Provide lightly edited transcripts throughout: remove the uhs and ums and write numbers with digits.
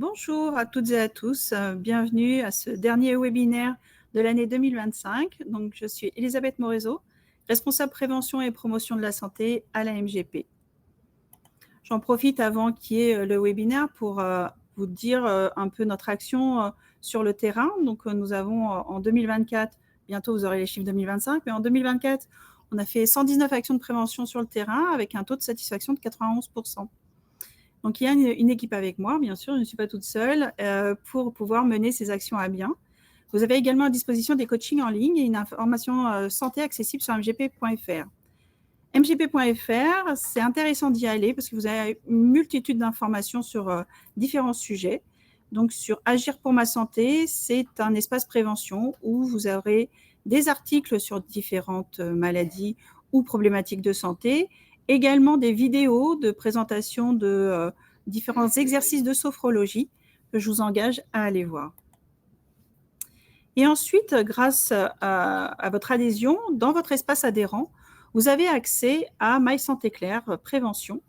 Bonjour à toutes et à tous, bienvenue à ce dernier webinaire de l'année 2025. Donc, je suis Elisabeth Morezo, responsable prévention et promotion de la santé à la MGP. J'en profite avant qu'il y ait le webinaire pour vous dire un peu notre action sur le terrain. Donc, nous avons en 2024, bientôt vous aurez les chiffres 2025, mais en 2024, on a fait 119 actions de prévention sur le terrain avec un taux de satisfaction de 91%. Donc, il y a une équipe avec moi, bien sûr, je ne suis pas toute seule, pour pouvoir mener ces actions à bien. Vous avez également à disposition des coachings en ligne et une information santé accessible sur mgp.fr. mgp.fr, c'est intéressant d'y aller parce que vous avez une multitude d'informations sur différents sujets. Donc, sur Agir pour ma santé, c'est un espace prévention où vous aurez des articles sur différentes maladies ou problématiques de santé, également des vidéos de présentation de différents exercices de sophrologie que je vous engage à aller voir. Et ensuite, grâce à votre adhésion, dans votre espace adhérent, vous avez accès à My Santé Claire Prévention.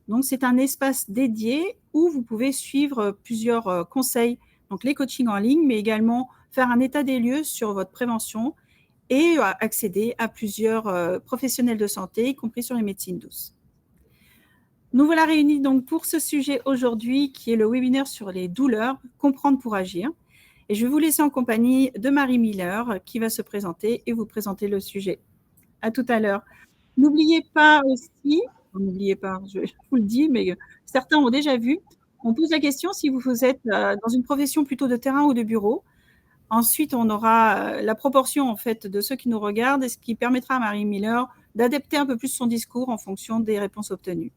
Donc, c'est un espace dédié où vous pouvez suivre plusieurs conseils, donc les coachings en ligne, mais également faire un état des lieux sur votre prévention et accéder à plusieurs professionnels de santé, y compris sur les médecines douces. Nous voilà réunis donc pour ce sujet aujourd'hui qui est le webinaire sur les douleurs, comprendre pour agir. Et je vais vous laisser en compagnie de Marie Miller qui va se présenter et vous présenter le sujet. À tout à l'heure. N'oubliez pas aussi, n'oubliez pas, je vous le dis, mais certains ont déjà vu, on pose la question si vous êtes dans une profession plutôt de terrain ou de bureau. Ensuite, on aura la proportion en fait de ceux qui nous regardent et ce qui permettra à Marie Miller d'adapter un peu plus son discours en fonction des réponses obtenues.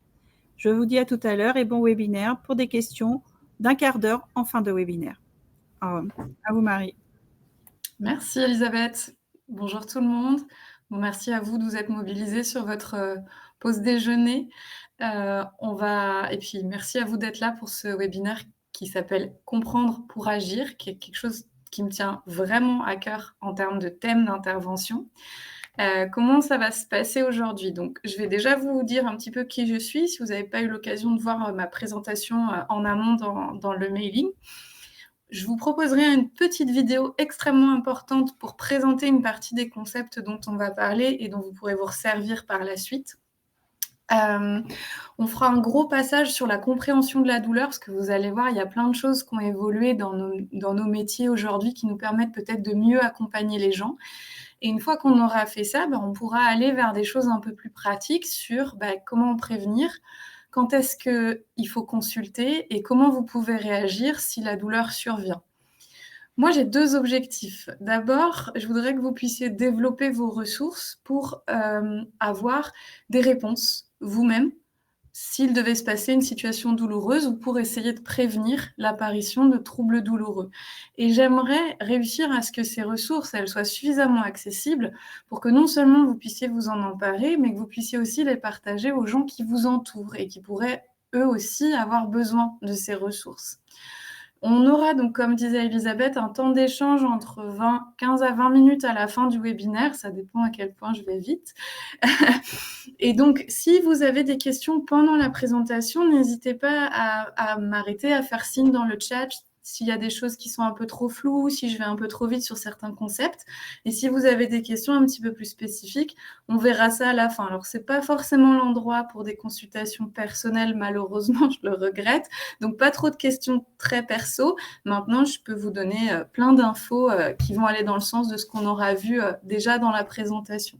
Je vous dis à tout à l'heure et bon webinaire pour des questions d'un quart d'heure en fin de webinaire. À vous, Marie. Merci, Elisabeth. Bonjour tout le monde. Bon, merci à vous de vous être mobilisés sur votre pause déjeuner. Et puis, merci à vous d'être là pour ce webinaire qui s'appelle « Comprendre pour agir », qui est quelque chose qui me tient vraiment à cœur en termes de thème d'intervention. Comment ça va se passer aujourd'hui? Donc, je vais déjà vous dire un petit peu qui je suis, si vous n'avez pas eu l'occasion de voir ma présentation en amont dans le mailing. Je vous proposerai une petite vidéo extrêmement importante pour présenter une partie des concepts dont on va parler et dont vous pourrez vous resservir par la suite. On fera un gros passage sur la compréhension de la douleur, parce que vous allez voir, il y a plein de choses qui ont évolué dans nos métiers aujourd'hui qui nous permettent peut-être de mieux accompagner les gens. Et une fois qu'on aura fait ça, on pourra aller vers des choses un peu plus pratiques sur comment prévenir, quand est-ce qu'il faut consulter et comment vous pouvez réagir si la douleur survient. Moi, j'ai 2 objectifs. D'abord, je voudrais que vous puissiez développer vos ressources pour avoir des réponses vous-même s'il devait se passer une situation douloureuse ou pour essayer de prévenir l'apparition de troubles douloureux. Et j'aimerais réussir à ce que ces ressources, elles soient suffisamment accessibles pour que non seulement vous puissiez vous en emparer, mais que vous puissiez aussi les partager aux gens qui vous entourent et qui pourraient eux aussi avoir besoin de ces ressources. On aura donc, comme disait Elisabeth, un temps d'échange entre 15 à 20 minutes à la fin du webinaire. Ça dépend à quel point je vais vite. Et donc, si vous avez des questions pendant la présentation, n'hésitez pas à m'arrêter, à faire signe dans le chat s'il y a des choses qui sont un peu trop floues, si je vais un peu trop vite sur certains concepts. Et si vous avez des questions un petit peu plus spécifiques, on verra ça à la fin. Alors, ce n'est pas forcément l'endroit pour des consultations personnelles, malheureusement, je le regrette. Donc, pas trop de questions très perso. Maintenant, je peux vous donner plein d'infos qui vont aller dans le sens de ce qu'on aura vu déjà dans la présentation.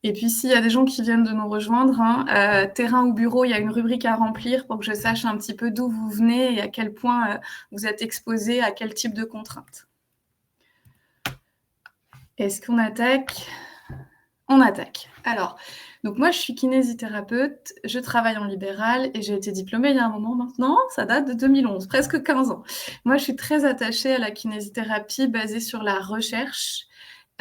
Et puis, s'il y a des gens qui viennent de nous rejoindre, terrain ou bureau, il y a une rubrique à remplir pour que je sache un petit peu d'où vous venez et à quel point vous êtes exposé à quel type de contraintes. Est-ce qu'on attaque? On attaque. Alors, donc moi, je suis kinésithérapeute, je travaille en libéral et j'ai été diplômée il y a un moment maintenant, ça date de 2011, presque 15 ans. Moi, je suis très attachée à la kinésithérapie basée sur la recherche,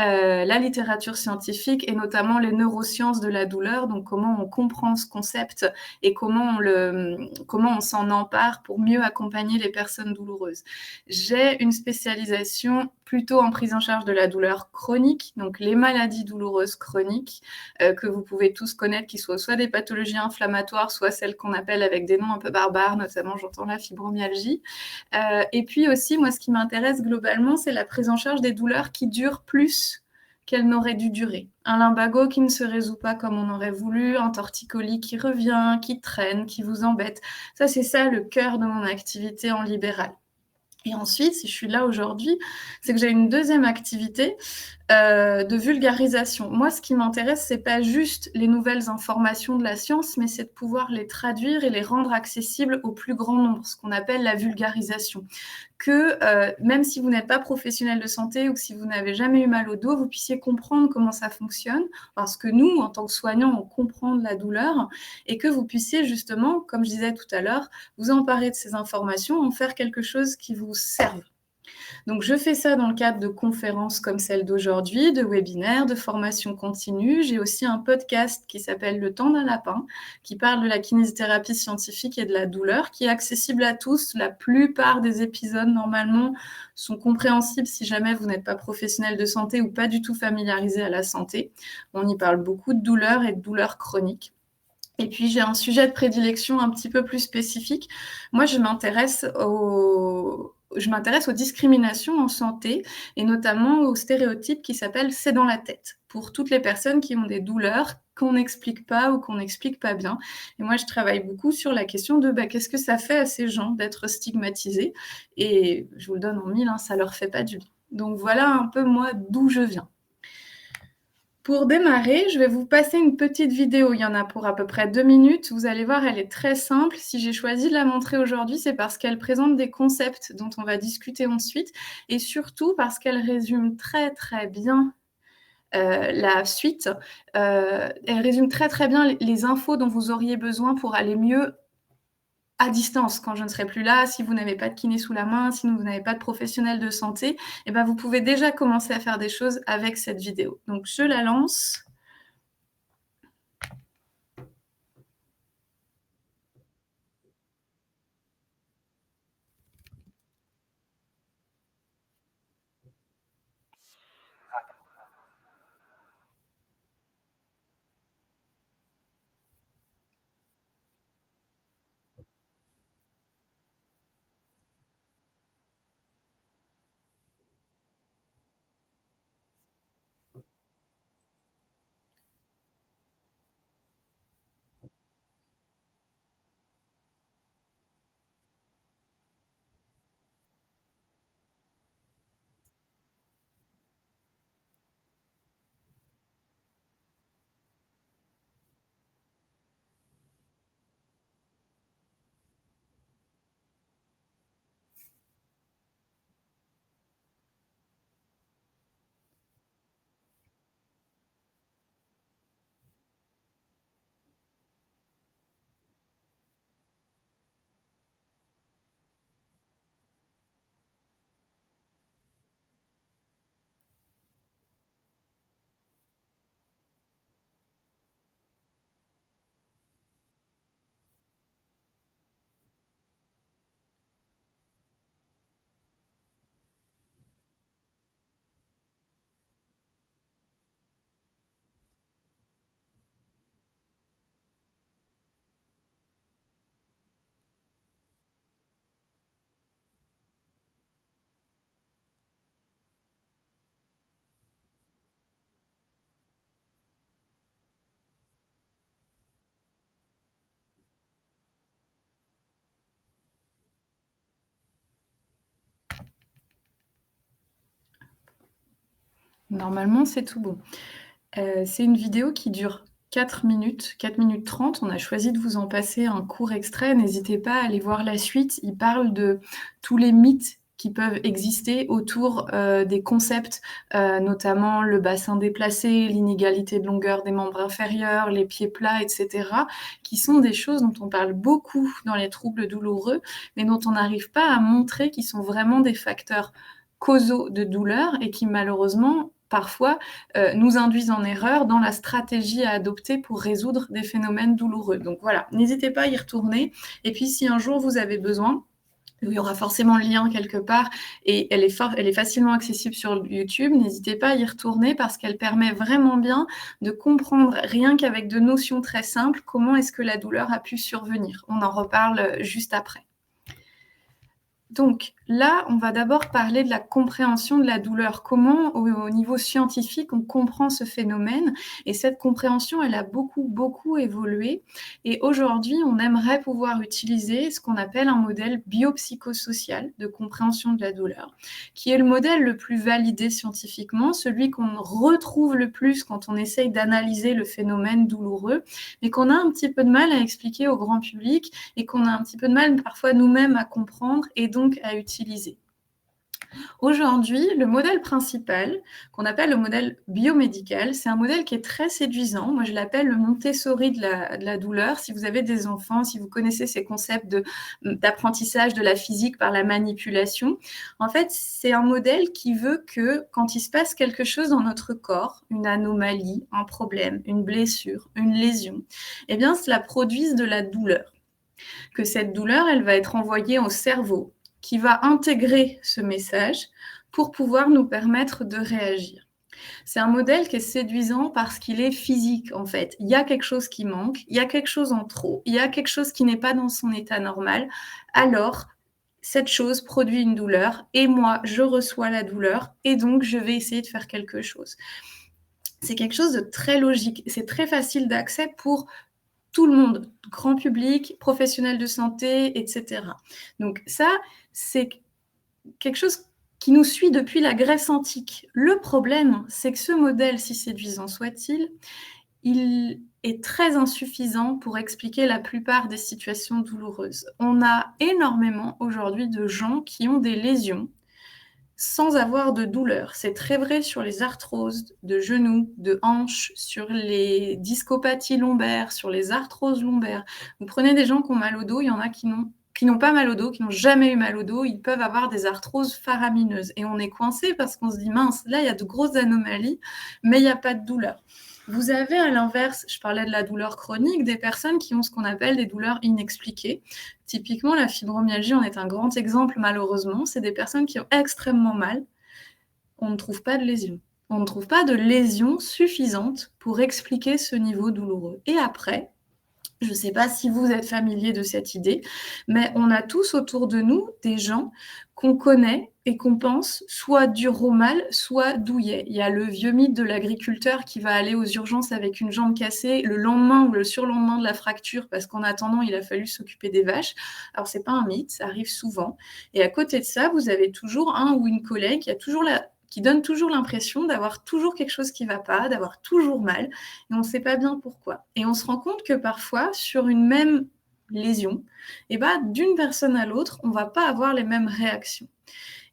la littérature scientifique et notamment les neurosciences de la douleur, donc comment on comprend ce concept et comment on s'en empare pour mieux accompagner les personnes douloureuses. J'ai une spécialisation plutôt en prise en charge de la douleur chronique, donc les maladies douloureuses chroniques que vous pouvez tous connaître, qui soient soit des pathologies inflammatoires, soit celles qu'on appelle avec des noms un peu barbares, notamment j'entends la fibromyalgie. Et puis aussi, moi, ce qui m'intéresse globalement, c'est la prise en charge des douleurs qui durent plus qu'elle n'aurait dû durer. Un lumbago qui ne se résout pas comme on aurait voulu, un torticolis qui revient, qui traîne, qui vous embête. Ça, c'est ça le cœur de mon activité en libéral. Et ensuite, si je suis là aujourd'hui, c'est que j'ai une deuxième activité de vulgarisation. Moi, ce qui m'intéresse, c'est pas juste les nouvelles informations de la science, mais c'est de pouvoir les traduire et les rendre accessibles au plus grand nombre, ce qu'on appelle la vulgarisation. Que même si vous n'êtes pas professionnel de santé ou que si vous n'avez jamais eu mal au dos, vous puissiez comprendre comment ça fonctionne, parce que nous, en tant que soignants, on comprend la douleur, et que vous puissiez justement, comme je disais tout à l'heure, vous emparer de ces informations, en faire quelque chose qui vous serve. Donc, je fais ça dans le cadre de conférences comme celle d'aujourd'hui, de webinaires, de formations continues. J'ai aussi un podcast qui s'appelle Le temps d'un lapin, qui parle de la kinésithérapie scientifique et de la douleur, qui est accessible à tous. La plupart des épisodes, normalement, sont compréhensibles si jamais vous n'êtes pas professionnel de santé ou pas du tout familiarisé à la santé. On y parle beaucoup de douleurs et de douleurs chroniques. Et puis, j'ai un sujet de prédilection un petit peu plus spécifique. Moi, je m'intéresse aux discriminations en santé et notamment aux stéréotypes qui s'appellent « c'est dans la tête » pour toutes les personnes qui ont des douleurs qu'on n'explique pas ou qu'on n'explique pas bien. Et moi, je travaille beaucoup sur la question de qu'est-ce que ça fait à ces gens d'être stigmatisés. Et je vous le donne en mille, ça leur fait pas du bien. Donc voilà un peu moi d'où je viens. Pour démarrer, je vais vous passer une petite vidéo. Il y en a pour à peu près 2 minutes. Vous allez voir, elle est très simple. Si j'ai choisi de la montrer aujourd'hui, c'est parce qu'elle présente des concepts dont on va discuter ensuite et surtout parce qu'elle résume très, très bien la suite. Elle résume très, très bien les infos dont vous auriez besoin pour aller mieux à distance, quand je ne serai plus là, si vous n'avez pas de kiné sous la main, si vous n'avez pas de professionnel de santé, vous pouvez déjà commencer à faire des choses avec cette vidéo. Donc, je la lance. Normalement, c'est tout bon. C'est une vidéo qui dure 4 minutes 30. On a choisi de vous en passer un court extrait. N'hésitez pas à aller voir la suite. Il parle de tous les mythes qui peuvent exister autour des concepts, notamment le bassin déplacé, l'inégalité de longueur des membres inférieurs, les pieds plats, etc., qui sont des choses dont on parle beaucoup dans les troubles douloureux, mais dont on n'arrive pas à montrer qu'ils sont vraiment des facteurs causaux de douleur et qui malheureusement parfois nous induisent en erreur dans la stratégie à adopter pour résoudre des phénomènes douloureux. Donc voilà, n'hésitez pas à y retourner. Et puis si un jour vous avez besoin Il y aura forcément le lien quelque part et elle est facilement accessible sur YouTube. N'hésitez pas à y retourner parce qu'elle permet vraiment bien de comprendre, rien qu'avec de notions très simples, comment est-ce que la douleur a pu survenir. On en reparle juste après. Donc là, on va d'abord parler de la compréhension de la douleur. Comment, au niveau scientifique, on comprend ce phénomène. Et cette compréhension, elle a beaucoup évolué. Et aujourd'hui, on aimerait pouvoir utiliser ce qu'on appelle un modèle biopsychosocial de compréhension de la douleur, qui est le modèle le plus validé scientifiquement, celui qu'on retrouve le plus quand on essaye d'analyser le phénomène douloureux, mais qu'on a un petit peu de mal à expliquer au grand public et qu'on a un petit peu de mal parfois nous-mêmes à comprendre et donc à utiliser. Aujourd'hui, le modèle principal, qu'on appelle le modèle biomédical, c'est un modèle qui est très séduisant. Moi, je l'appelle le Montessori de la douleur. Si vous avez des enfants, si vous connaissez ces concepts d'apprentissage de la physique par la manipulation, en fait, c'est un modèle qui veut que quand il se passe quelque chose dans notre corps, une anomalie, un problème, une blessure, une lésion, eh bien, cela produise de la douleur. Que cette douleur, elle va être envoyée au cerveau, qui va intégrer ce message pour pouvoir nous permettre de réagir. C'est un modèle qui est séduisant parce qu'il est physique, en fait. Il y a quelque chose qui manque, il y a quelque chose en trop, il y a quelque chose qui n'est pas dans son état normal. Alors, cette chose produit une douleur et moi, je reçois la douleur et donc je vais essayer de faire quelque chose. C'est quelque chose de très logique. C'est très facile d'accès pour tout le monde, grand public, professionnels de santé, etc. Donc ça, c'est quelque chose qui nous suit depuis la Grèce antique. Le problème, c'est que ce modèle, si séduisant soit-il, il est très insuffisant pour expliquer la plupart des situations douloureuses. On a énormément aujourd'hui de gens qui ont des lésions sans avoir de douleur. C'est très vrai sur les arthroses de genoux, de hanches, sur les discopathies lombaires, sur les arthroses lombaires. Vous prenez des gens qui ont mal au dos, il y en a qui n'ont pas mal au dos, qui n'ont jamais eu mal au dos, ils peuvent avoir des arthroses faramineuses. Et on est coincé parce qu'on se dit, mince, là, il y a de grosses anomalies, mais il n'y a pas de douleur. Vous avez à l'inverse, je parlais de la douleur chronique, des personnes qui ont ce qu'on appelle des douleurs inexpliquées. Typiquement, la fibromyalgie en est un grand exemple, malheureusement. C'est des personnes qui ont extrêmement mal. On ne trouve pas de lésion. On ne trouve pas de lésion suffisante pour expliquer ce niveau douloureux. Et après, je ne sais pas si vous êtes familier de cette idée, mais on a tous autour de nous des gens qu'on connaît et qu'on pense soit durs au mal, soit douillets. Il y a le vieux mythe de l'agriculteur qui va aller aux urgences avec une jambe cassée le lendemain ou le surlendemain de la fracture parce qu'en attendant, il a fallu s'occuper des vaches. Alors, ce n'est pas un mythe, ça arrive souvent. Et à côté de ça, vous avez toujours un ou une collègue qui donne toujours l'impression d'avoir toujours quelque chose qui ne va pas, d'avoir toujours mal, et on ne sait pas bien pourquoi. Et on se rend compte que parfois, sur une même lésion, d'une personne à l'autre, on ne va pas avoir les mêmes réactions.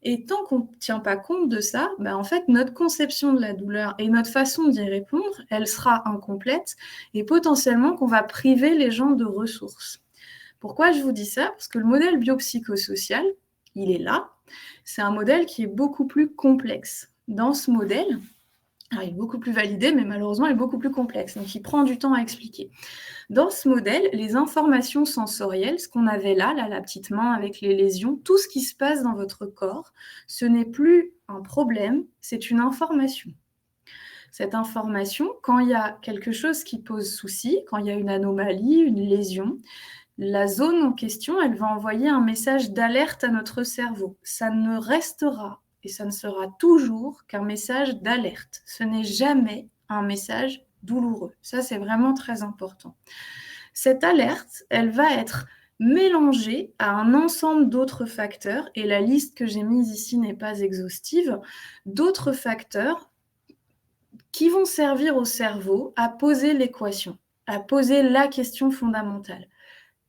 Et tant qu'on ne tient pas compte de ça, en fait, notre conception de la douleur et notre façon d'y répondre, elle sera incomplète et potentiellement qu'on va priver les gens de ressources. Pourquoi je vous dis ça ? Parce que le modèle biopsychosocial, il est là. C'est un modèle qui est beaucoup plus complexe. Dans ce modèle, il est beaucoup plus validé, mais malheureusement, il est beaucoup plus complexe. Donc, il prend du temps à expliquer. Dans ce modèle, les informations sensorielles, ce qu'on avait là, la petite main avec les lésions, tout ce qui se passe dans votre corps, ce n'est plus un problème, c'est une information. Cette information, quand il y a quelque chose qui pose souci, quand il y a une anomalie, une lésion, la zone en question, elle va envoyer un message d'alerte à notre cerveau. Ça ne restera et ça ne sera toujours qu'un message d'alerte. Ce n'est jamais un message douloureux. Ça, c'est vraiment très important. Cette alerte, elle va être mélangée à un ensemble d'autres facteurs, et la liste que j'ai mise ici n'est pas exhaustive, d'autres facteurs qui vont servir au cerveau à poser l'équation, à poser la question fondamentale.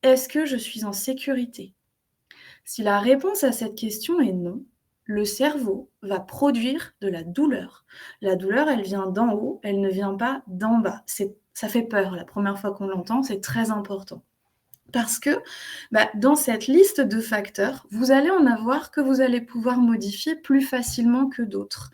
Est-ce que je suis en sécurité ? Si la réponse à cette question est non, le cerveau va produire de la douleur. La douleur, elle vient d'en haut, elle ne vient pas d'en bas. Ça fait peur la première fois qu'on l'entend, c'est très important. Parce que dans cette liste de facteurs, vous allez en avoir que vous allez pouvoir modifier plus facilement que d'autres.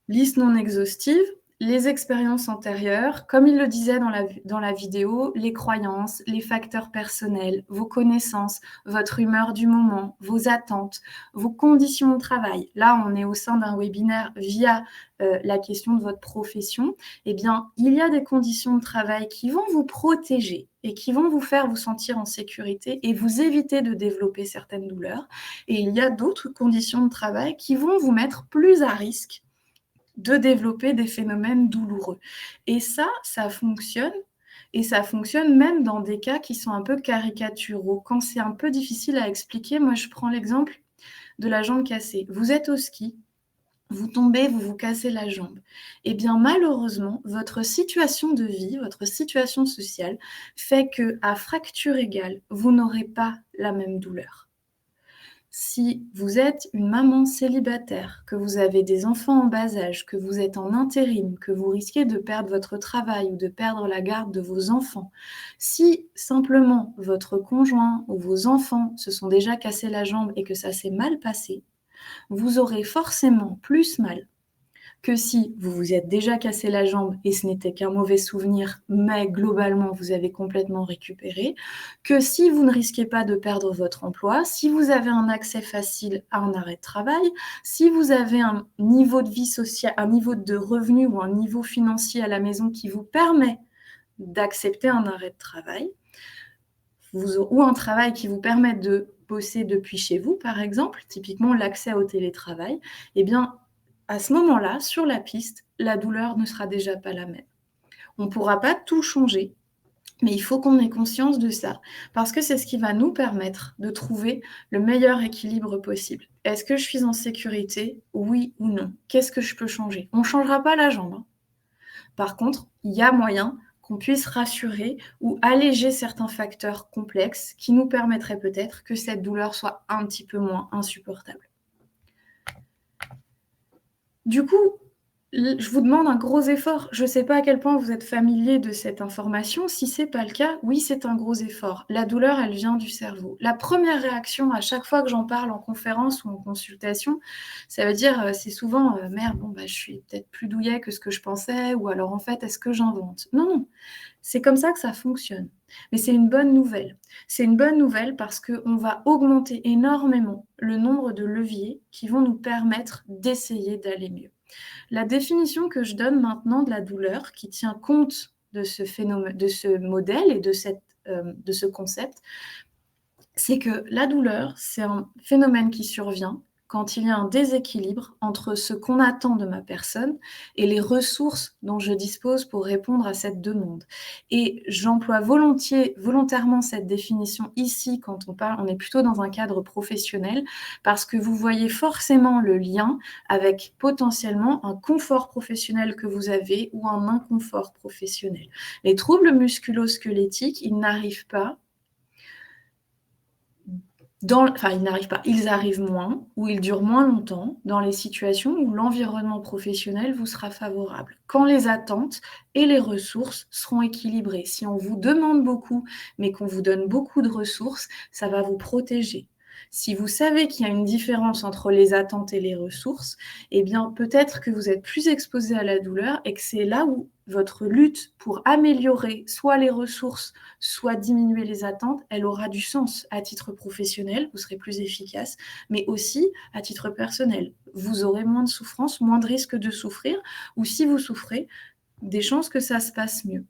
Liste non exhaustive, les expériences antérieures, comme il le disait dans la vidéo, les croyances, les facteurs personnels, vos connaissances, votre humeur du moment, vos attentes, vos conditions de travail. Là, on est au sein d'un webinaire via la question de votre profession. Eh bien, il y a des conditions de travail qui vont vous protéger et qui vont vous faire vous sentir en sécurité et vous éviter de développer certaines douleurs. Et il y a d'autres conditions de travail qui vont vous mettre plus à risque de développer des phénomènes douloureux. Et ça fonctionne. Et ça fonctionne même dans des cas qui sont un peu caricaturaux. Quand c'est un peu difficile à expliquer, moi je prends l'exemple de la jambe cassée. Vous êtes au ski, vous tombez, vous vous cassez la jambe. Eh bien, malheureusement, votre situation de vie, votre situation sociale fait qu'à fracture égale, vous n'aurez pas la même douleur. Si vous êtes une maman célibataire, que vous avez des enfants en bas âge, que vous êtes en intérim, que vous risquez de perdre votre travail ou de perdre la garde de vos enfants, si simplement votre conjoint ou vos enfants se sont déjà cassés la jambe et que ça s'est mal passé, vous aurez forcément plus mal que si vous vous êtes déjà cassé la jambe et ce n'était qu'un mauvais souvenir, mais globalement vous avez complètement récupéré, que si vous ne risquez pas de perdre votre emploi, si vous avez un accès facile à un arrêt de travail, si vous avez un niveau de vie sociale, un niveau de revenu ou un niveau financier à la maison qui vous permet d'accepter un arrêt de travail, ou un travail qui vous permet de bosser depuis chez vous, par exemple, typiquement l'accès au télétravail, eh bien, à ce moment-là, sur la piste, la douleur ne sera déjà pas la même. On ne pourra pas tout changer, mais il faut qu'on ait conscience de ça, parce que c'est ce qui va nous permettre de trouver le meilleur équilibre possible. Est-ce que je suis en sécurité? Oui ou non? Qu'est-ce que je peux changer? On ne changera pas la jambe, hein. Par contre, il y a moyen qu'on puisse rassurer ou alléger certains facteurs complexes qui nous permettraient peut-être que cette douleur soit un petit peu moins insupportable. Du coup, je vous demande un gros effort. Je ne sais pas à quel point vous êtes familier de cette information. Si ce n'est pas le cas, oui, c'est un gros effort. La douleur, elle vient du cerveau. La première réaction à chaque fois que j'en parle en conférence ou en consultation, ça veut dire, c'est souvent « Merde, bon, je suis peut-être plus douillet que ce que je pensais » ou alors « En fait, est-ce que j'invente ?» Non, non. C'est comme ça que ça fonctionne. Mais c'est une bonne nouvelle. C'est une bonne nouvelle parce qu'on va augmenter énormément le nombre de leviers qui vont nous permettre d'essayer d'aller mieux. La définition que je donne maintenant de la douleur, qui tient compte de ce phénomène, de ce modèle et de ce concept, c'est que la douleur, c'est un phénomène qui survient quand il y a un déséquilibre entre ce qu'on attend de ma personne et les ressources dont je dispose pour répondre à cette demande. Et j'emploie volontairement cette définition ici quand on est plutôt dans un cadre professionnel, parce que vous voyez forcément le lien avec potentiellement un confort professionnel que vous avez ou un inconfort professionnel. Les troubles musculo-squelettiques, ils n'arrivent pas ils arrivent moins ou ils durent moins longtemps dans les situations où l'environnement professionnel vous sera favorable. Quand les attentes et les ressources seront équilibrées. Si on vous demande beaucoup, mais qu'on vous donne beaucoup de ressources, ça va vous protéger. Si vous savez qu'il y a une différence entre les attentes et les ressources, eh bien peut-être que vous êtes plus exposé à la douleur et que c'est là où votre lutte pour améliorer soit les ressources, soit diminuer les attentes, elle aura du sens à titre professionnel, vous serez plus efficace, mais aussi à titre personnel. Vous aurez moins de souffrance, moins de risque de souffrir, ou si vous souffrez, des chances que ça se passe mieux.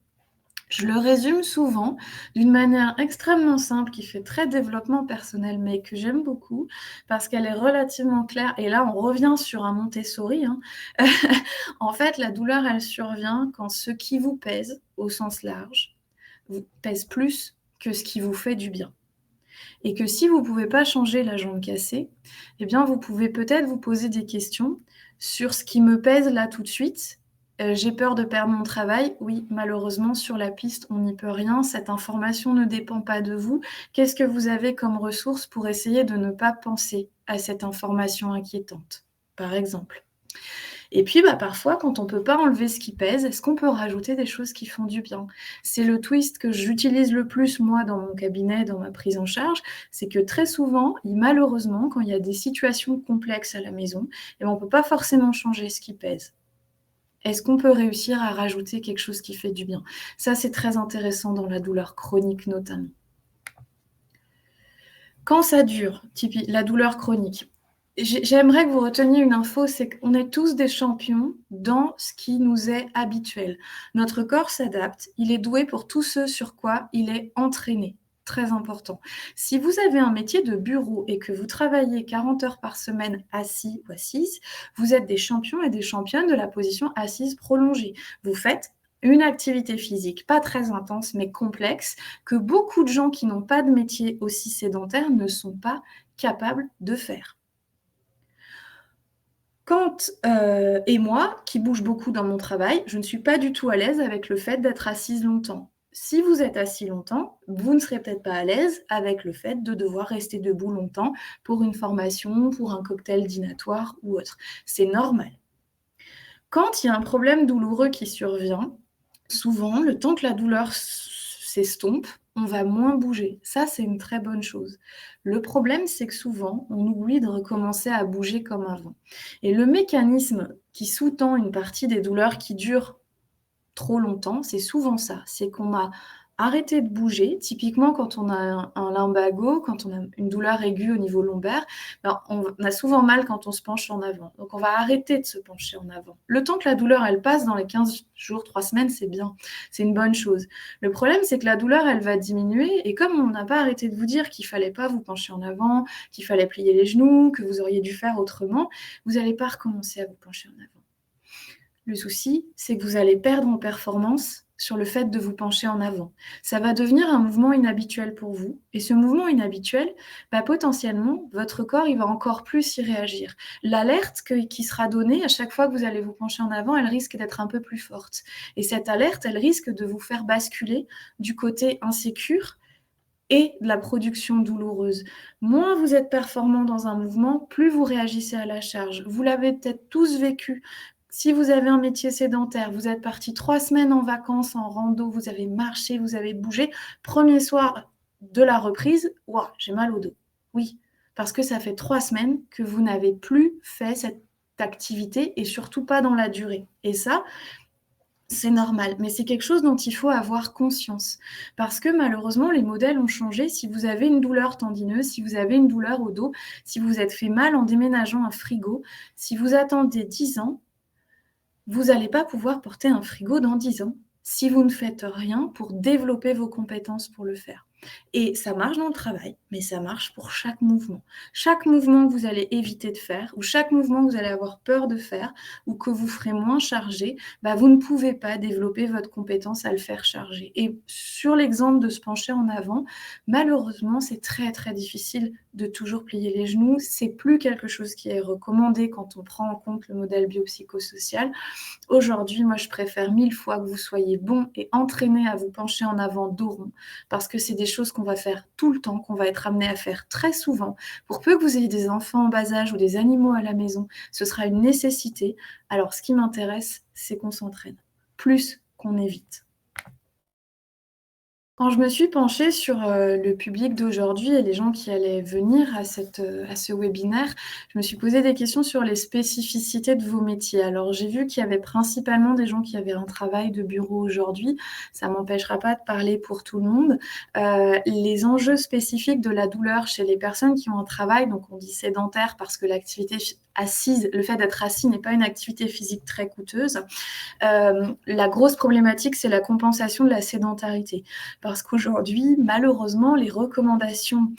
Je le résume souvent d'une manière extrêmement simple qui fait très développement personnel, mais que j'aime beaucoup parce qu'elle est relativement claire. Et là, on revient sur un Montessori, hein. En fait, la douleur, elle survient quand ce qui vous pèse, au sens large, vous pèse plus que ce qui vous fait du bien. Et que si vous ne pouvez pas changer la jambe cassée, eh bien, vous pouvez peut-être vous poser des questions sur ce qui me pèse là tout de suite. J'ai peur de perdre mon travail. Oui, malheureusement, sur la piste, on n'y peut rien. Cette information ne dépend pas de vous. Qu'est-ce que vous avez comme ressource pour essayer de ne pas penser à cette information inquiétante, par exemple? Et puis, parfois, quand on ne peut pas enlever ce qui pèse, est-ce qu'on peut rajouter des choses qui font du bien? C'est le twist que j'utilise le plus, moi, dans mon cabinet, dans ma prise en charge. C'est que très souvent, malheureusement, quand il y a des situations complexes à la maison, on ne peut pas forcément changer ce qui pèse. Est-ce qu'on peut réussir à rajouter quelque chose qui fait du bien? Ça, c'est très intéressant dans la douleur chronique notamment. Quand ça dure, la douleur chronique, j'aimerais que vous reteniez une info, c'est qu'on est tous des champions dans ce qui nous est habituel. Notre corps s'adapte, il est doué pour tout ce sur quoi il est entraîné. Très important. Si vous avez un métier de bureau et que vous travaillez 40 heures par semaine assis ou assise, vous êtes des champions et des championnes de la position assise prolongée. Vous faites une activité physique pas très intense mais complexe que beaucoup de gens qui n'ont pas de métier aussi sédentaire ne sont pas capables de faire. Et moi, qui bouge beaucoup dans mon travail, je ne suis pas du tout à l'aise avec le fait d'être assise longtemps. Si vous êtes assis longtemps, vous ne serez peut-être pas à l'aise avec le fait de devoir rester debout longtemps pour une formation, pour un cocktail dînatoire ou autre. C'est normal. Quand il y a un problème douloureux qui survient, souvent, le temps que la douleur s'estompe, on va moins bouger. Ça, c'est une très bonne chose. Le problème, c'est que souvent, on oublie de recommencer à bouger comme avant. Et le mécanisme qui sous-tend une partie des douleurs qui durent trop longtemps, c'est souvent ça. C'est qu'on a arrêté de bouger. Typiquement, quand on a un lumbago, quand on a une douleur aiguë au niveau lombaire, on a souvent mal quand on se penche en avant. Donc, on va arrêter de se pencher en avant. Le temps que la douleur, elle passe dans les 15 jours, 3 semaines, c'est bien. C'est une bonne chose. Le problème, c'est que la douleur, elle va diminuer. Et comme on n'a pas arrêté de vous dire qu'il ne fallait pas vous pencher en avant, qu'il fallait plier les genoux, que vous auriez dû faire autrement, vous n'allez pas recommencer à vous pencher en avant. Le souci, c'est que vous allez perdre en performance sur le fait de vous pencher en avant. Ça va devenir un mouvement inhabituel pour vous. Et ce mouvement inhabituel, potentiellement, votre corps, il va encore plus y réagir. L'alerte qui sera donnée à chaque fois que vous allez vous pencher en avant, elle risque d'être un peu plus forte. Et cette alerte, elle risque de vous faire basculer du côté insécure et de la production douloureuse. Moins vous êtes performant dans un mouvement, plus vous réagissez à la charge. Vous l'avez peut-être tous vécu. Si vous avez un métier sédentaire, vous êtes parti 3 semaines en vacances, en rando, vous avez marché, vous avez bougé. Premier soir de la reprise, j'ai mal au dos. Oui, parce que ça fait 3 semaines que vous n'avez plus fait cette activité et surtout pas dans la durée. Et ça, c'est normal, mais c'est quelque chose dont il faut avoir conscience. Parce que malheureusement, les modèles ont changé. Si vous avez une douleur tendineuse, si vous avez une douleur au dos, si vous vous êtes fait mal en déménageant un frigo, si vous attendez 10 ans, vous n'allez pas pouvoir porter un frigo dans 10 ans si vous ne faites rien pour développer vos compétences pour le faire. Et ça marche dans le travail, mais ça marche pour chaque mouvement. Chaque mouvement que vous allez éviter de faire, ou chaque mouvement que vous allez avoir peur de faire, ou que vous ferez moins chargé, vous ne pouvez pas développer votre compétence à le faire charger. Et sur l'exemple de se pencher en avant, malheureusement, c'est très très difficile de toujours plier les genoux. C'est plus quelque chose qui est recommandé quand on prend en compte le modèle biopsychosocial. Aujourd'hui, moi, je préfère 1000 fois que vous soyez bon et entraîné à vous pencher en avant dos rond, parce que c'est des choses qu'on va faire tout le temps, qu'on va être amené à faire très souvent. Pour peu que vous ayez des enfants en bas âge ou des animaux à la maison, ce sera une nécessité. Alors, ce qui m'intéresse, c'est qu'on s'entraîne, plus qu'on évite. Quand je me suis penchée sur le public d'aujourd'hui et les gens qui allaient venir à ce webinaire, je me suis posé des questions sur les spécificités de vos métiers. Alors, j'ai vu qu'il y avait principalement des gens qui avaient un travail de bureau aujourd'hui. Ça ne m'empêchera pas de parler pour tout le monde. Les enjeux spécifiques de la douleur chez les personnes qui ont un travail, donc on dit sédentaire parce que l'activité assise, le fait d'être assis n'est pas une activité physique très coûteuse. La grosse problématique, c'est la compensation de la sédentarité. Parce qu'aujourd'hui, malheureusement, les recommandations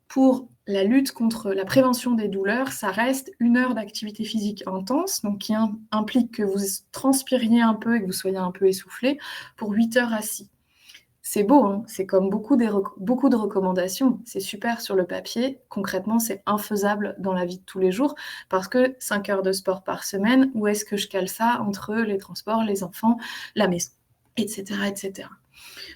pour la lutte contre la prévention des douleurs, ça reste 1 heure d'activité physique intense, donc qui implique que vous transpiriez un peu et que vous soyez un peu essoufflé, pour 8 heures assis. C'est beau, hein, c'est comme beaucoup de recommandations. C'est super sur le papier. Concrètement, c'est infaisable dans la vie de tous les jours parce que 5 heures de sport par semaine, où est-ce que je cale ça entre les transports, les enfants, la maison, etc., etc.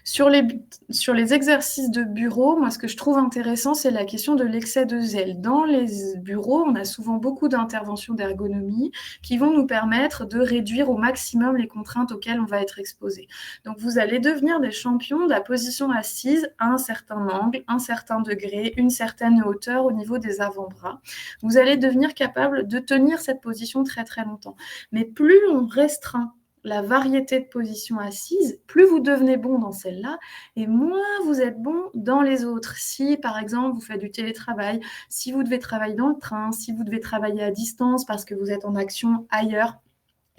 Sur les exercices de bureau, moi, ce que je trouve intéressant, c'est la question de l'excès de zèle. Dans les bureaux, on a souvent beaucoup d'interventions d'ergonomie qui vont nous permettre de réduire au maximum les contraintes auxquelles on va être exposé. Donc, vous allez devenir des champions de la position assise à un certain angle, un certain degré, une certaine hauteur au niveau des avant-bras. Vous allez devenir capable de tenir cette position très, très longtemps. Mais plus on restreint la variété de positions assises, plus vous devenez bon dans celle-là et moins vous êtes bon dans les autres. Si, par exemple, vous faites du télétravail, si vous devez travailler dans le train, si vous devez travailler à distance parce que vous êtes en action ailleurs,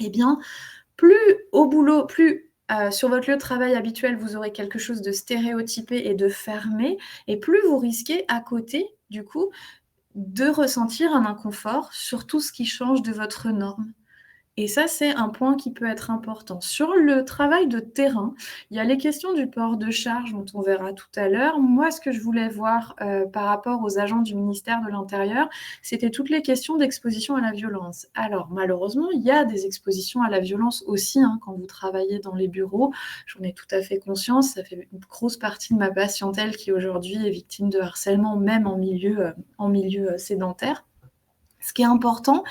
eh bien, plus au boulot, plus sur votre lieu de travail habituel, vous aurez quelque chose de stéréotypé et de fermé, et plus vous risquez à côté, du coup, de ressentir un inconfort sur tout ce qui change de votre norme. Et ça, c'est un point qui peut être important. Sur le travail de terrain, il y a les questions du port de charge dont on verra tout à l'heure. Moi, ce que je voulais voir par rapport aux agents du ministère de l'Intérieur, c'était toutes les questions d'exposition à la violence. Alors, malheureusement, il y a des expositions à la violence aussi quand vous travaillez dans les bureaux. J'en ai tout à fait conscience. Ça fait une grosse partie de ma patientèle qui aujourd'hui est victime de harcèlement, même en milieu sédentaire. Ce qui est important,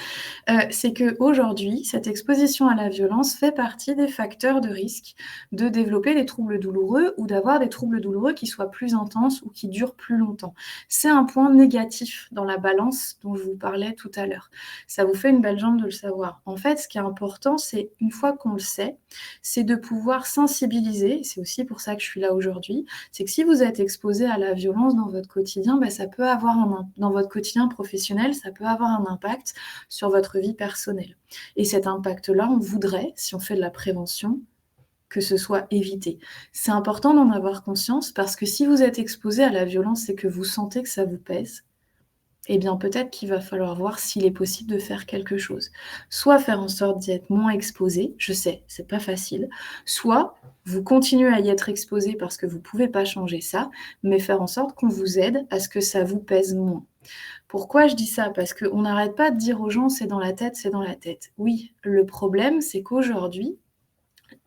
c'est qu'aujourd'hui, cette exposition à la violence fait partie des facteurs de risque de développer des troubles douloureux ou d'avoir des troubles douloureux qui soient plus intenses ou qui durent plus longtemps. C'est un point négatif dans la balance dont je vous parlais tout à l'heure. Ça vous fait une belle jambe de le savoir. En fait, ce qui est important, c'est une fois qu'on le sait, c'est de pouvoir sensibiliser, c'est aussi pour ça que je suis là aujourd'hui, c'est que si vous êtes exposé à la violence dans votre quotidien, ça peut avoir dans votre quotidien professionnel, ça peut avoir un impact sur votre vie personnelle. Et cet impact-là, on voudrait, si on fait de la prévention, que ce soit évité. C'est important d'en avoir conscience parce que si vous êtes exposé à la violence et que vous sentez que ça vous pèse, eh bien peut-être qu'il va falloir voir s'il est possible de faire quelque chose. Soit faire en sorte d'y être moins exposé, je sais, c'est pas facile, soit vous continuez à y être exposé parce que vous pouvez pas changer ça, mais faire en sorte qu'on vous aide à ce que ça vous pèse moins. Pourquoi je dis ça? Parce qu'on n'arrête pas de dire aux gens c'est dans la tête, c'est dans la tête. Oui, le problème, c'est qu'aujourd'hui,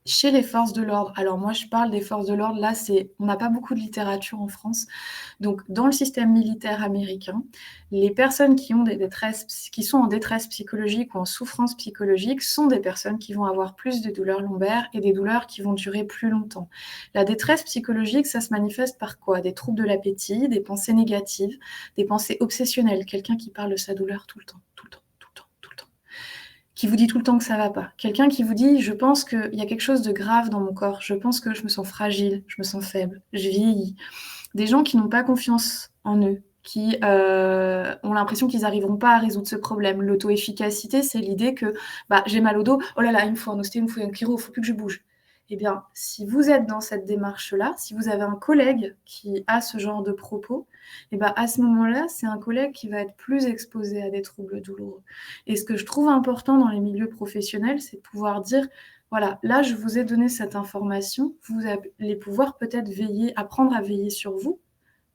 chez les forces de l'ordre, alors moi je parle des forces de l'ordre, là on n'a pas beaucoup de littérature en France, donc dans le système militaire américain, les personnes qui sont en détresse psychologique ou en souffrance psychologique sont des personnes qui vont avoir plus de douleurs lombaires et des douleurs qui vont durer plus longtemps. La détresse psychologique, ça se manifeste par quoi? Des troubles de l'appétit, des pensées négatives, des pensées obsessionnelles, quelqu'un qui parle de sa douleur tout le temps, qui vous dit tout le temps que ça va pas. Quelqu'un qui vous dit « je pense qu'il y a quelque chose de grave dans mon corps, je pense que je me sens fragile, je me sens faible, je vieillis ». Des gens qui n'ont pas confiance en eux, qui ont l'impression qu'ils n'arriveront pas à résoudre ce problème. L'auto-efficacité, c'est l'idée que j'ai mal au dos, oh là là, il me faut un ostéo, il me faut un chiro, il ne faut plus que je bouge. Eh bien, si vous êtes dans cette démarche-là, si vous avez un collègue qui a ce genre de propos, à ce moment-là, c'est un collègue qui va être plus exposé à des troubles douloureux. Et ce que je trouve important dans les milieux professionnels, c'est de pouvoir dire, voilà, là, je vous ai donné cette information, vous allez pouvoir peut-être apprendre à veiller sur vous.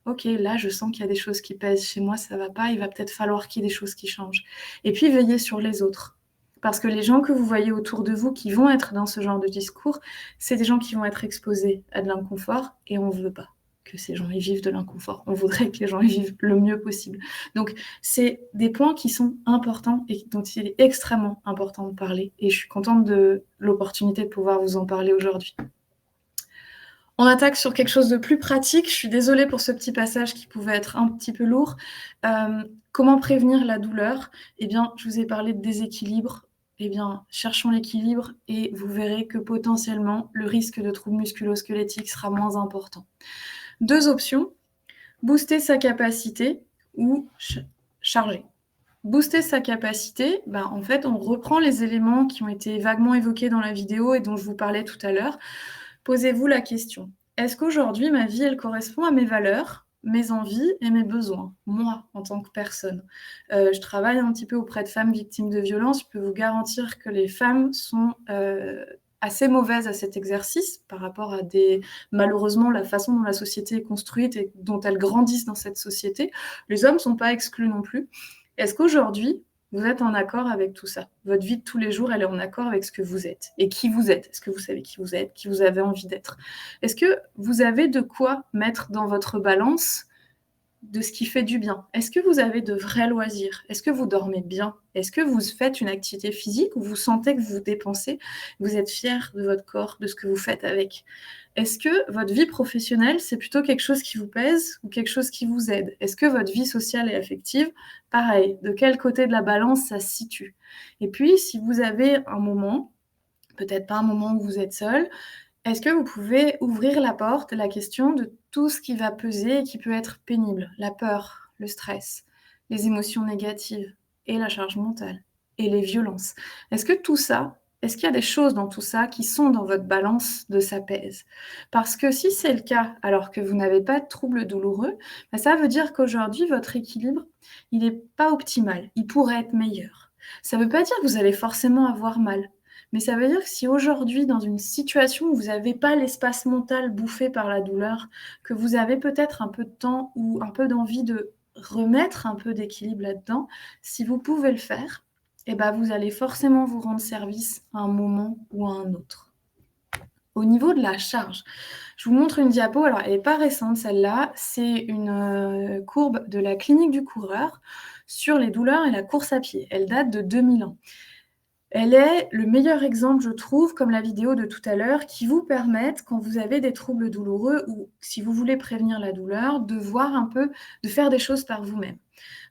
Ok, là, je sens qu'il y a des choses qui pèsent chez moi, ça ne va pas, il va peut-être falloir qu'il y ait des choses qui changent. Et puis, veiller sur les autres. Parce que les gens que vous voyez autour de vous qui vont être dans ce genre de discours, c'est des gens qui vont être exposés à de l'inconfort et on ne veut pas que ces gens y vivent de l'inconfort. On voudrait que les gens y vivent le mieux possible. Donc, c'est des points qui sont importants et dont il est extrêmement important de parler. Et je suis contente de l'opportunité de pouvoir vous en parler aujourd'hui. On attaque sur quelque chose de plus pratique. Je suis désolée pour ce petit passage qui pouvait être un petit peu lourd. Comment prévenir la douleur? Eh bien, je vous ai parlé de déséquilibre. Eh bien, cherchons l'équilibre et vous verrez que potentiellement, le risque de troubles musculo-squelettiques sera moins important. 2 options, booster sa capacité ou charger. Booster sa capacité, en fait, on reprend les éléments qui ont été vaguement évoqués dans la vidéo et dont je vous parlais tout à l'heure. Posez-vous la question, est-ce qu'aujourd'hui, ma vie, elle correspond à mes valeurs, mes envies et mes besoins, moi, en tant que personne? Je travaille un petit peu auprès de femmes victimes de violences. Je peux vous garantir que les femmes sont assez mauvaises à cet exercice par rapport à malheureusement, la façon dont la société est construite et dont elles grandissent dans cette société. Les hommes ne sont pas exclus non plus. Est-ce qu'aujourd'hui, vous êtes en accord avec tout ça. Votre vie de tous les jours, elle est en accord avec ce que vous êtes et qui vous êtes. Est-ce que vous savez qui vous êtes, qui vous avez envie d'être? Est-ce que vous avez de quoi mettre dans votre balance de ce qui fait du bien? Est-ce que vous avez de vrais loisirs? Est-ce que vous dormez bien? Est-ce que vous faites une activité physique où vous sentez que vous dépensez, vous êtes fier de votre corps, de ce que vous faites avec? Est-ce que votre vie professionnelle, c'est plutôt quelque chose qui vous pèse ou quelque chose qui vous aide? Est-ce que votre vie sociale et affective, pareil, de quel côté de la balance ça se situe? Et puis, si vous avez un moment, peut-être pas un moment où vous êtes seul, est-ce que vous pouvez ouvrir la porte à la question de tout ce qui va peser et qui peut être pénible? La peur, le stress, les émotions négatives et la charge mentale et les violences. Est-ce que tout ça, est-ce qu'il y a des choses dans tout ça qui sont dans votre balance de ça pèse? Parce que si c'est le cas, alors que vous n'avez pas de troubles douloureux, ça veut dire qu'aujourd'hui, votre équilibre, il n'est pas optimal. Il pourrait être meilleur. Ça ne veut pas dire que vous allez forcément avoir mal. Mais ça veut dire que si aujourd'hui, dans une situation où vous n'avez pas l'espace mental bouffé par la douleur, que vous avez peut-être un peu de temps ou un peu d'envie de remettre un peu d'équilibre là-dedans, si vous pouvez le faire, vous allez forcément vous rendre service à un moment ou à un autre. Au niveau de la charge, je vous montre une diapo. Alors, elle n'est pas récente, celle-là. C'est une courbe de la clinique du coureur sur les douleurs et la course à pied. Elle date de 2000 ans. Elle est le meilleur exemple, je trouve, comme la vidéo de tout à l'heure, qui vous permettent, quand vous avez des troubles douloureux ou si vous voulez prévenir la douleur, de voir un peu, de faire des choses par vous-même.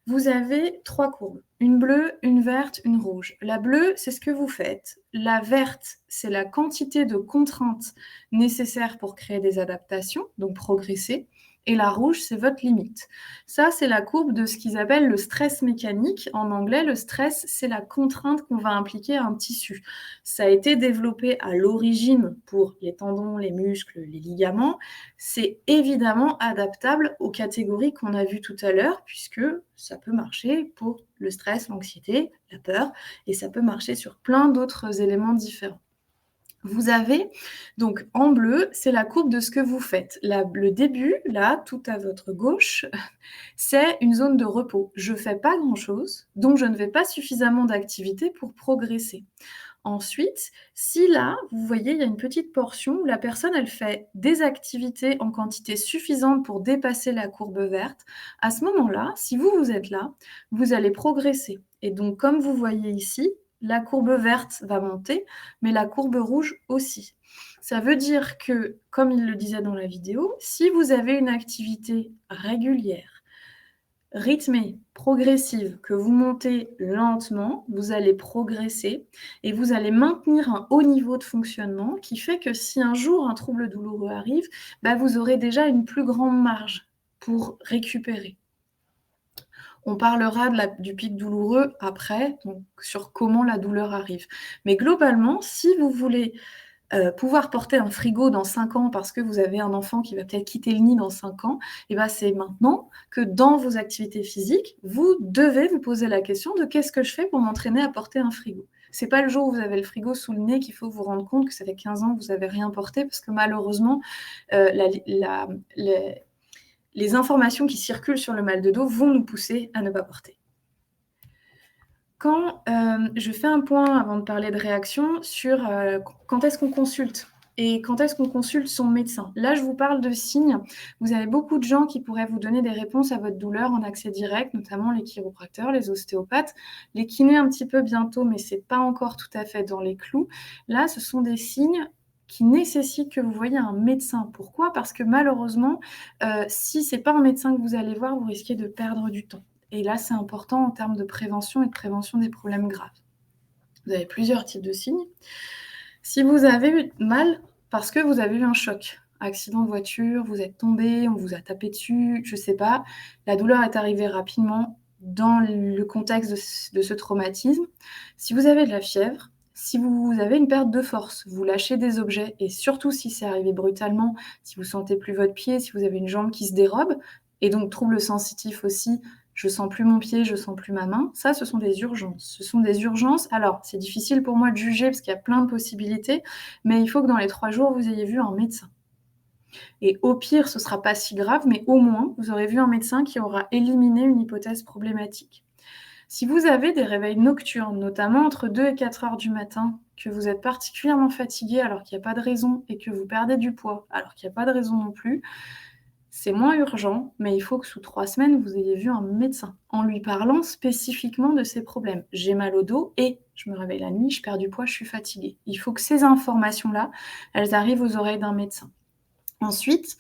Vous avez 3 courbes, une bleue, une verte, une rouge. La bleue, c'est ce que vous faites. La verte, c'est la quantité de contraintes nécessaires pour créer des adaptations, donc progresser. Et la rouge, c'est votre limite. Ça, c'est la courbe de ce qu'ils appellent le stress mécanique. En anglais, le stress, c'est la contrainte qu'on va impliquer à un tissu. Ça a été développé à l'origine pour les tendons, les muscles, les ligaments. C'est évidemment adaptable aux catégories qu'on a vues tout à l'heure, puisque ça peut marcher pour le stress, l'anxiété, la peur, et ça peut marcher sur plein d'autres éléments différents. Vous avez, donc en bleu, c'est la courbe de ce que vous faites. Le début, là, tout à votre gauche, c'est une zone de repos. Je ne fais pas grand-chose, donc je ne fais pas suffisamment d'activité pour progresser. Ensuite, si là, vous voyez, il y a une petite portion où la personne, elle fait des activités en quantité suffisante pour dépasser la courbe verte, à ce moment-là, si vous êtes là, vous allez progresser. Et donc, comme vous voyez ici, la courbe verte va monter, mais la courbe rouge aussi. Ça veut dire que, comme il le disait dans la vidéo, si vous avez une activité régulière, rythmée, progressive, que vous montez lentement, vous allez progresser et vous allez maintenir un haut niveau de fonctionnement qui fait que si un jour un trouble douloureux arrive, vous aurez déjà une plus grande marge pour récupérer. On parlera du pic douloureux après, donc sur comment la douleur arrive. Mais globalement, si vous voulez pouvoir porter un frigo dans 5 ans parce que vous avez un enfant qui va peut-être quitter le nid dans 5 ans, c'est maintenant que dans vos activités physiques, vous devez vous poser la question de qu'est-ce que je fais pour m'entraîner à porter un frigo. C'est pas le jour où vous avez le frigo sous le nez qu'il faut vous rendre compte que ça fait 15 ans que vous n'avez rien porté, parce que malheureusement, les informations qui circulent sur le mal de dos vont nous pousser à ne pas porter. Quand je fais un point avant de parler de réaction sur quand est-ce qu'on consulte et quand est-ce qu'on consulte son médecin. Là, je vous parle de signes. Vous avez beaucoup de gens qui pourraient vous donner des réponses à votre douleur en accès direct, notamment les chiropracteurs, les ostéopathes, les kinés un petit peu bientôt, mais ce n'est pas encore tout à fait dans les clous. Là, ce sont des signes qui nécessitent que vous voyiez un médecin. Pourquoi ? Parce que malheureusement, si ce n'est pas un médecin que vous allez voir, vous risquez de perdre du temps. Et là, c'est important en termes de prévention et de prévention des problèmes graves. Vous avez plusieurs types de signes. Si vous avez eu mal parce que vous avez eu un choc, accident de voiture, vous êtes tombé, on vous a tapé dessus, je ne sais pas, la douleur est arrivée rapidement dans le contexte de ce traumatisme. Si vous avez de la fièvre, si vous avez une perte de force, vous lâchez des objets, et surtout si c'est arrivé brutalement, si vous ne sentez plus votre pied, si vous avez une jambe qui se dérobe, et donc trouble sensitif aussi, je sens plus mon pied, je sens plus ma main, ça, ce sont des urgences. Ce sont des urgences. Alors, c'est difficile pour moi de juger parce qu'il y a plein de possibilités, mais il faut que dans les 3 jours, vous ayez vu un médecin. Et au pire, ce ne sera pas si grave, mais au moins, vous aurez vu un médecin qui aura éliminé une hypothèse problématique. Si vous avez des réveils nocturnes, notamment entre 2 et 4 heures du matin, que vous êtes particulièrement fatigué alors qu'il n'y a pas de raison et que vous perdez du poids alors qu'il n'y a pas de raison non plus, c'est moins urgent, mais il faut que sous 3 semaines, vous ayez vu un médecin en lui parlant spécifiquement de ces problèmes. J'ai mal au dos et je me réveille la nuit, je perds du poids, je suis fatiguée. Il faut que ces informations-là, elles arrivent aux oreilles d'un médecin. Ensuite,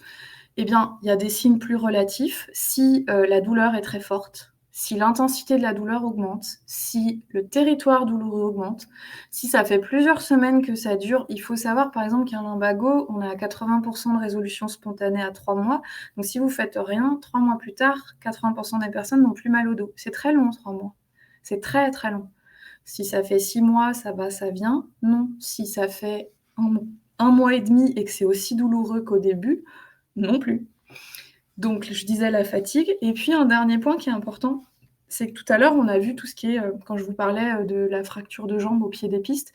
eh bien, il y a des signes plus relatifs. Si la douleur est très forte, si l'intensité de la douleur augmente, si le territoire douloureux augmente, si ça fait plusieurs semaines que ça dure, il faut savoir par exemple qu'un lumbago, on a 80% de résolution spontanée à 3 mois. Donc si vous faites rien, 3 mois plus tard, 80% des personnes n'ont plus mal au dos. C'est très long, 3 mois. C'est très très long. Si ça fait 6 mois, ça va, ça vient. Non. Si ça fait un mois et demi et que c'est aussi douloureux qu'au début, non plus. Donc, je disais la fatigue. Et puis, un dernier point qui est important, c'est que tout à l'heure, on a vu tout ce qui est, quand je vous parlais de la fracture de jambe au pied des pistes,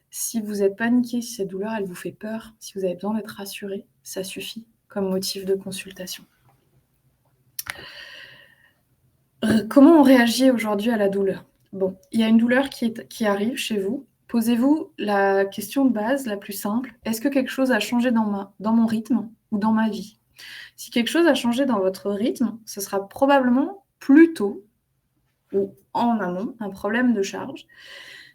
si vous êtes paniqué, si cette douleur, elle vous fait peur, si vous avez besoin d'être rassuré, ça suffit comme motif de consultation. Comment on réagit aujourd'hui à la douleur? Bon, il y a une douleur qui arrive chez vous. Posez-vous la question de base, la plus simple. Est-ce que quelque chose a changé dans mon rythme ou dans ma vie? Si quelque chose a changé dans votre rythme, ce sera probablement plutôt ou en amont un problème de charge.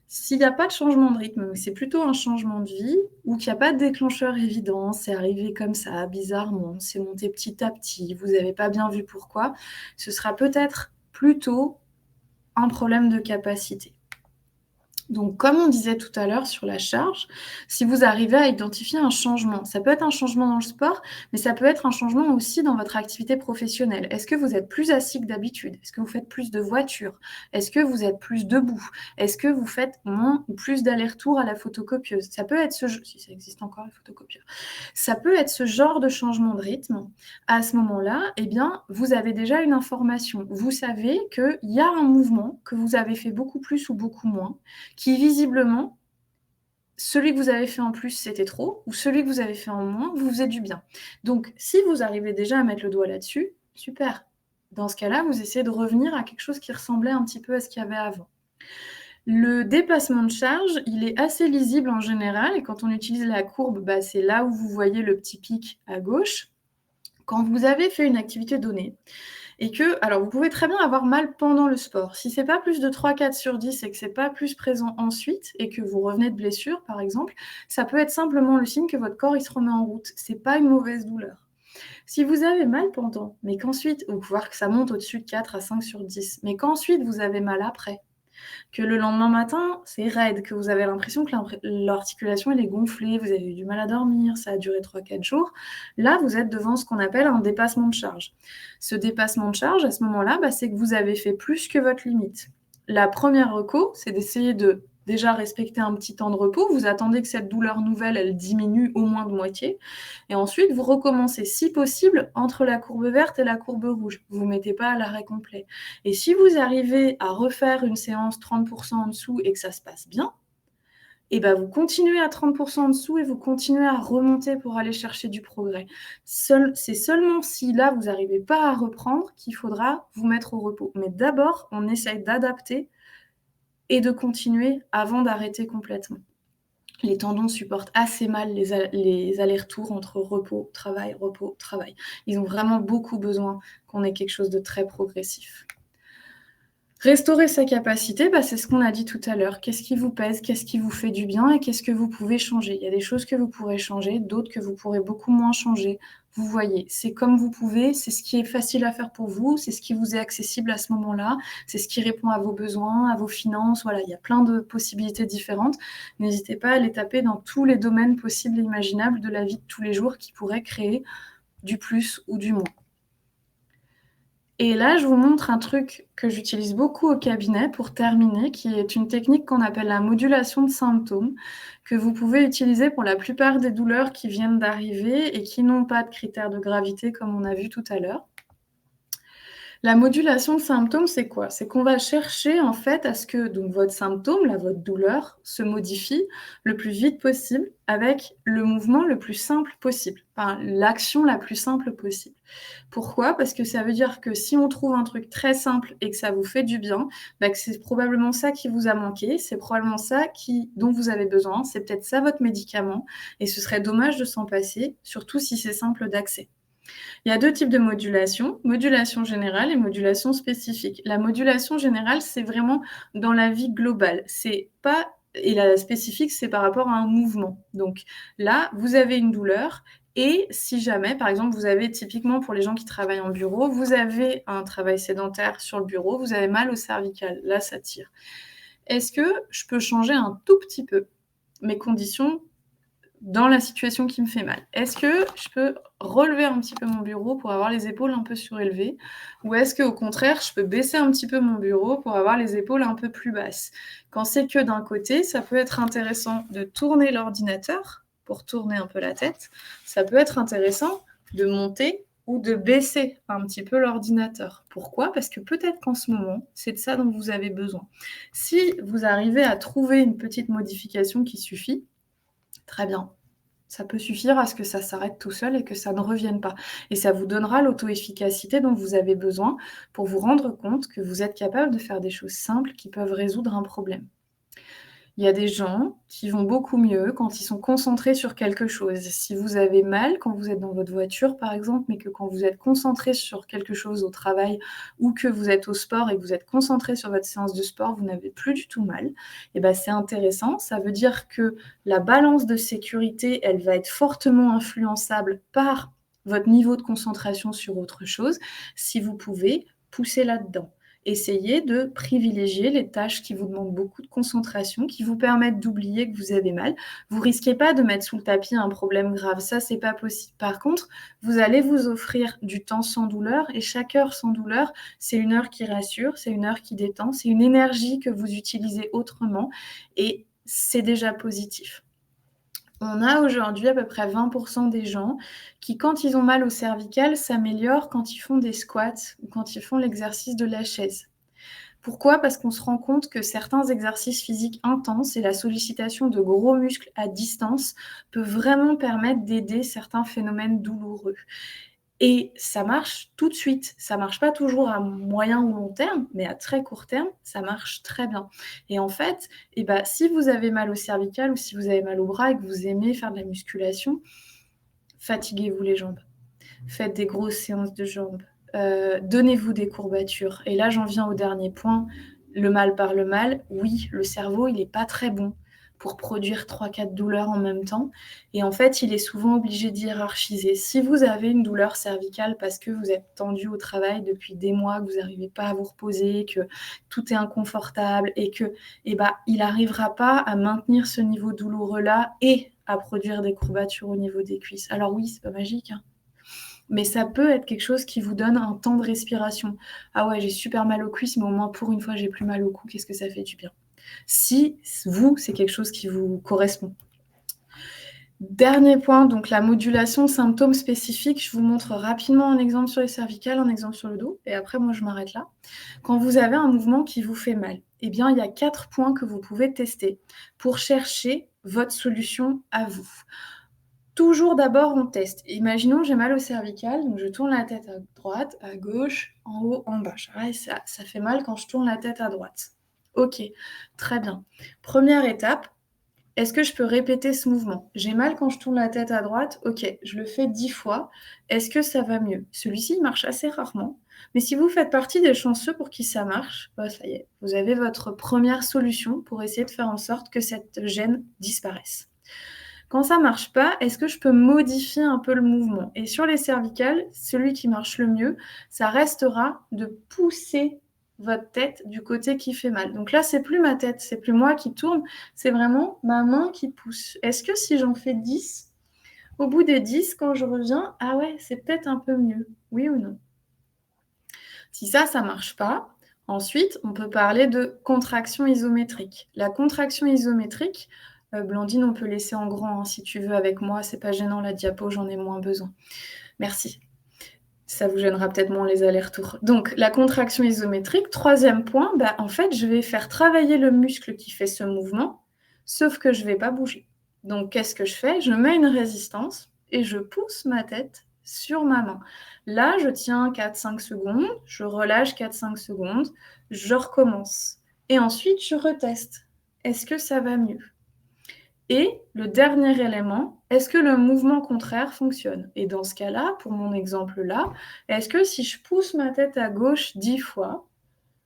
S'il n'y a pas de changement de rythme, mais c'est plutôt un changement de vie ou qu'il n'y a pas de déclencheur évident, c'est arrivé comme ça, bizarrement, c'est monté petit à petit, vous n'avez pas bien vu pourquoi, ce sera peut-être plutôt un problème de capacité. Donc, comme on disait tout à l'heure sur la charge, si vous arrivez à identifier un changement, ça peut être un changement dans le sport, mais ça peut être un changement aussi dans votre activité professionnelle. Est-ce que vous êtes plus assis que d'habitude? Est-ce que vous faites plus de voitures? Est-ce que vous êtes plus debout? Est-ce que vous faites moins ou plus d'allers-retours à la photocopieuse? Ça peut être si ça existe encore la photocopieuse. Ça peut être ce genre de changement de rythme. À ce moment-là, eh bien, vous avez déjà une information. Vous savez qu'il y a un mouvement que vous avez fait beaucoup plus ou beaucoup moins, qui visiblement, celui que vous avez fait en plus, c'était trop, ou celui que vous avez fait en moins, vous faisait du bien. Donc, si vous arrivez déjà à mettre le doigt là-dessus, super. Dans ce cas-là, vous essayez de revenir à quelque chose qui ressemblait un petit peu à ce qu'il y avait avant. Le dépassement de charge, il est assez lisible en général, et quand on utilise la courbe, c'est là où vous voyez le petit pic à gauche. Quand vous avez fait une activité donnée, et que, alors vous pouvez très bien avoir mal pendant le sport. Si c'est pas plus de 3-4 sur 10 et que c'est pas plus présent ensuite et que vous revenez de blessure, par exemple, ça peut être simplement le signe que votre corps il se remet en route. C'est pas une mauvaise douleur. Si vous avez mal pendant, mais qu'ensuite, ou voir que ça monte au-dessus de 4 à 5 sur 10, mais qu'ensuite vous avez mal après, que le lendemain matin, c'est raide, que vous avez l'impression que l'articulation elle est gonflée, vous avez eu du mal à dormir, ça a duré 3-4 jours, là, vous êtes devant ce qu'on appelle un dépassement de charge. Ce dépassement de charge, à ce moment-là, c'est que vous avez fait plus que votre limite. La première reco, c'est d'essayer de déjà respecter un petit temps de repos. Vous attendez que cette douleur nouvelle, elle diminue au moins de moitié. Et ensuite, vous recommencez, si possible, entre la courbe verte et la courbe rouge. Vous ne mettez pas à l'arrêt complet. Et si vous arrivez à refaire une séance 30% en dessous et que ça se passe bien, vous continuez à 30% en dessous et vous continuez à remonter pour aller chercher du progrès. C'est seulement si là, vous n'arrivez pas à reprendre qu'il faudra vous mettre au repos. Mais d'abord, on essaye d'adapter et de continuer avant d'arrêter complètement. Les tendons supportent assez mal les allers-retours entre repos, travail. Ils ont vraiment beaucoup besoin qu'on ait quelque chose de très progressif. Restaurer sa capacité, c'est ce qu'on a dit tout à l'heure. Qu'est-ce qui vous pèse? Qu'est-ce qui vous fait du bien? Et qu'est-ce que vous pouvez changer? Il y a des choses que vous pourrez changer, d'autres que vous pourrez beaucoup moins changer. Vous voyez, c'est comme vous pouvez, c'est ce qui est facile à faire pour vous, c'est ce qui vous est accessible à ce moment-là, c'est ce qui répond à vos besoins, à vos finances. Voilà, il y a plein de possibilités différentes. N'hésitez pas à les taper dans tous les domaines possibles et imaginables de la vie de tous les jours qui pourraient créer du plus ou du moins. Et là, je vous montre un truc que j'utilise beaucoup au cabinet pour terminer, qui est une technique qu'on appelle la modulation de symptômes, que vous pouvez utiliser pour la plupart des douleurs qui viennent d'arriver et qui n'ont pas de critères de gravité comme on a vu tout à l'heure. La modulation de symptômes, c'est quoi? C'est qu'on va chercher en fait à ce que donc votre symptôme, là, votre douleur, se modifie le plus vite possible avec le mouvement le plus simple possible, enfin l'action la plus simple possible. Pourquoi? Parce que ça veut dire que si on trouve un truc très simple et que ça vous fait du bien, bah, que c'est probablement ça qui vous a manqué, c'est probablement ça dont vous avez besoin, c'est peut-être ça votre médicament et ce serait dommage de s'en passer, surtout si c'est simple d'accès. Il y a 2 types de modulation, modulation générale et modulation spécifique. La modulation générale, c'est vraiment dans la vie globale. C'est pas et la spécifique, c'est par rapport à un mouvement. Donc là, vous avez une douleur et si jamais, par exemple, vous avez typiquement pour les gens qui travaillent en bureau, vous avez un travail sédentaire sur le bureau, vous avez mal au cervical, là ça tire. Est-ce que je peux changer un tout petit peu mes conditions dans la situation qui me fait mal? Est-ce que je peux relever un petit peu mon bureau pour avoir les épaules un peu surélevées? Ou est-ce qu'au contraire, je peux baisser un petit peu mon bureau pour avoir les épaules un peu plus basses? Quand c'est que d'un côté, ça peut être intéressant de tourner l'ordinateur pour tourner un peu la tête. Ça peut être intéressant de monter ou de baisser un petit peu l'ordinateur. Pourquoi? Parce que peut-être qu'en ce moment, c'est de ça dont vous avez besoin. Si vous arrivez à trouver une petite modification qui suffit, très bien. Ça peut suffire à ce que ça s'arrête tout seul et que ça ne revienne pas. Et ça vous donnera l'auto-efficacité dont vous avez besoin pour vous rendre compte que vous êtes capable de faire des choses simples qui peuvent résoudre un problème. Il y a des gens qui vont beaucoup mieux quand ils sont concentrés sur quelque chose. Si vous avez mal quand vous êtes dans votre voiture, par exemple, mais que quand vous êtes concentré sur quelque chose au travail ou que vous êtes au sport et que vous êtes concentré sur votre séance de sport, vous n'avez plus du tout mal, et ben c'est intéressant. Ça veut dire que la balance de sécurité, elle va être fortement influençable par votre niveau de concentration sur autre chose, si vous pouvez pousser là-dedans. Essayez de privilégier les tâches qui vous demandent beaucoup de concentration, qui vous permettent d'oublier que vous avez mal. Vous risquez pas de mettre sous le tapis un problème grave, ça c'est pas possible. Par contre, vous allez vous offrir du temps sans douleur et chaque heure sans douleur, c'est une heure qui rassure, c'est une heure qui détend, c'est une énergie que vous utilisez autrement et c'est déjà positif. On a aujourd'hui à peu près 20% des gens qui, quand ils ont mal au cervical, s'améliorent quand ils font des squats ou quand ils font l'exercice de la chaise. Pourquoi? Parce qu'on se rend compte que certains exercices physiques intenses et la sollicitation de gros muscles à distance peut vraiment permettre d'aider certains phénomènes douloureux. Et ça marche tout de suite. Ça marche pas toujours à moyen ou long terme, mais à très court terme, ça marche très bien. Et en fait, si vous avez mal au cervical ou si vous avez mal au bras et que vous aimez faire de la musculation, fatiguez-vous les jambes. Faites des grosses séances de jambes. Donnez-vous des courbatures. Et là, j'en viens au dernier point. Le mal par le mal. Oui, le cerveau, il n'est pas très bon pour produire 3-4 douleurs en même temps. Et en fait, il est souvent obligé d'hiérarchiser. Si vous avez une douleur cervicale parce que vous êtes tendu au travail depuis des mois, que vous n'arrivez pas à vous reposer, que tout est inconfortable et que, il n'arrivera pas à maintenir ce niveau douloureux-là et à produire des courbatures au niveau des cuisses. Alors oui, c'est pas magique, hein. Mais ça peut être quelque chose qui vous donne un temps de respiration. Ah ouais, j'ai super mal aux cuisses, mais au moins pour une fois, j'ai plus mal au cou. Qu'est-ce que ça fait du bien? Si vous, c'est quelque chose qui vous correspond. Dernier point, donc la modulation symptômes spécifiques. Je vous montre rapidement un exemple sur les cervicales, un exemple sur le dos, et après, moi, je m'arrête là. Quand vous avez un mouvement qui vous fait mal, eh bien, il y a 4 points que vous pouvez tester pour chercher votre solution à vous. Toujours d'abord, on teste. Imaginons, j'ai mal au cervical, donc je tourne la tête à droite, à gauche, en haut, en bas. Ça fait mal quand je tourne la tête à droite. Ok, très bien. Première étape, est-ce que je peux répéter ce mouvement? J'ai mal quand je tourne la tête à droite, ok, je le fais 10 fois. Est-ce que ça va mieux? Celui-ci, il marche assez rarement. Mais si vous faites partie des chanceux pour qui ça marche, ça y est, vous avez votre première solution pour essayer de faire en sorte que cette gêne disparaisse. Quand ça ne marche pas, est-ce que je peux modifier un peu le mouvement? Et sur les cervicales, celui qui marche le mieux, ça restera de pousser votre tête du côté qui fait mal. Donc là, c'est plus ma tête, c'est plus moi qui tourne, c'est vraiment ma main qui pousse. Est-ce que si j'en fais 10, au bout des 10, quand je reviens, ah ouais, c'est peut-être un peu mieux, oui ou non? Si ça ne marche pas, ensuite, on peut parler de contraction isométrique. La contraction isométrique, Blandine, on peut laisser en grand si tu veux avec moi, c'est pas gênant la diapo, j'en ai moins besoin. Merci. Ça vous gênera peut-être moins les allers-retours. Donc, la contraction isométrique, troisième point, en fait, je vais faire travailler le muscle qui fait ce mouvement, sauf que je ne vais pas bouger. Donc, qu'est-ce que je fais? Je mets une résistance et je pousse ma tête sur ma main. Là, je tiens 4-5 secondes, je relâche 4-5 secondes, je recommence. Et ensuite, je reteste. Est-ce que ça va mieux? Et le dernier élément, est-ce que le mouvement contraire fonctionne? Et dans ce cas-là, pour mon exemple-là, est-ce que si je pousse ma tête à gauche 10 fois,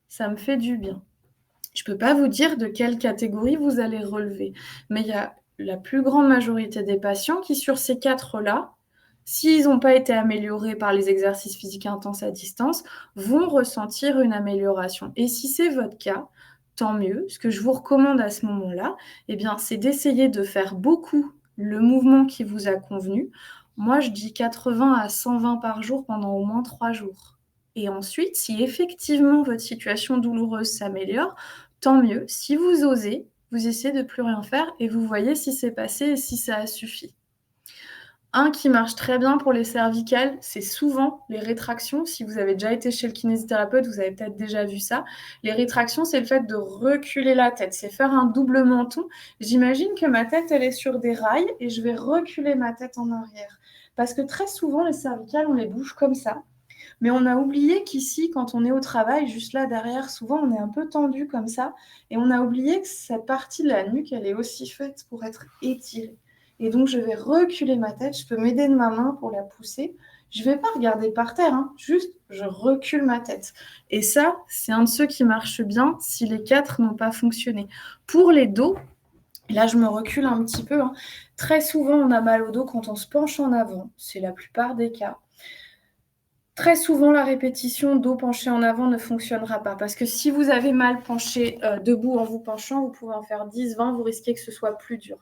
ça me fait du bien? Je ne peux pas vous dire de quelle catégorie vous allez relever, mais il y a la plus grande majorité des patients qui, sur ces 4-là, s'ils n'ont pas été améliorés par les exercices physiques intenses à distance, vont ressentir une amélioration. Et si c'est votre cas, tant mieux. Ce que je vous recommande à ce moment-là, c'est d'essayer de faire beaucoup le mouvement qui vous a convenu. Moi, je dis 80 à 120 par jour pendant au moins 3 jours. Et ensuite, si effectivement votre situation douloureuse s'améliore, tant mieux. Si vous osez, vous essayez de ne plus rien faire et vous voyez si c'est passé et si ça a suffi. Un qui marche très bien pour les cervicales, c'est souvent les rétractions. Si vous avez déjà été chez le kinésithérapeute, vous avez peut-être déjà vu ça. Les rétractions, c'est le fait de reculer la tête. C'est faire un double menton. J'imagine que ma tête, elle est sur des rails et je vais reculer ma tête en arrière. Parce que très souvent, les cervicales, on les bouge comme ça. Mais on a oublié qu'ici, quand on est au travail, juste là derrière, souvent, on est un peu tendu comme ça. Et on a oublié que cette partie de la nuque, elle est aussi faite pour être étirée. Et donc, je vais reculer ma tête. Je peux m'aider de ma main pour la pousser. Je ne vais pas regarder par terre, juste je recule ma tête. Et ça, c'est un de ceux qui marche bien si les 4 n'ont pas fonctionné. Pour les dos, là, je me recule un petit peu. Très souvent, on a mal au dos quand on se penche en avant. C'est la plupart des cas. Très souvent, la répétition dos penché en avant ne fonctionnera pas parce que si vous avez mal penché debout en vous penchant, vous pouvez en faire 10, 20, vous risquez que ce soit plus dur.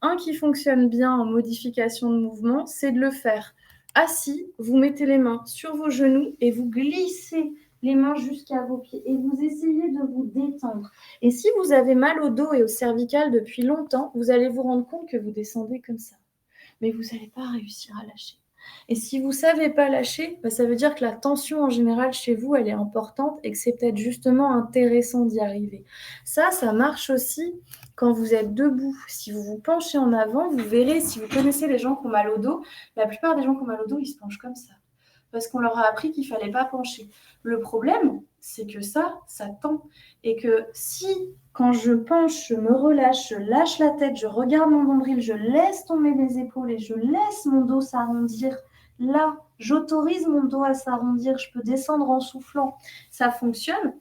Un qui fonctionne bien en modification de mouvement, c'est de le faire assis. Vous mettez les mains sur vos genoux et vous glissez les mains jusqu'à vos pieds et vous essayez de vous détendre. Et si vous avez mal au dos et au cervical depuis longtemps, vous allez vous rendre compte que vous descendez comme ça. Mais vous n'allez pas réussir à lâcher. Et si vous ne savez pas lâcher, ça veut dire que la tension en général chez vous, elle est importante et que c'est peut-être justement intéressant d'y arriver. Ça marche aussi quand vous êtes debout. Si vous vous penchez en avant, vous verrez, si vous connaissez les gens qui ont mal au dos, la plupart des gens qui ont mal au dos, ils se penchent comme ça. Parce qu'on leur a appris qu'il ne fallait pas pencher. Le problème, c'est que ça tend. Et que si, quand je penche, je me relâche, je lâche la tête, je regarde mon nombril, je laisse tomber mes épaules et je laisse mon dos s'arrondir, là, j'autorise mon dos à s'arrondir, je peux descendre en soufflant, ça fonctionne.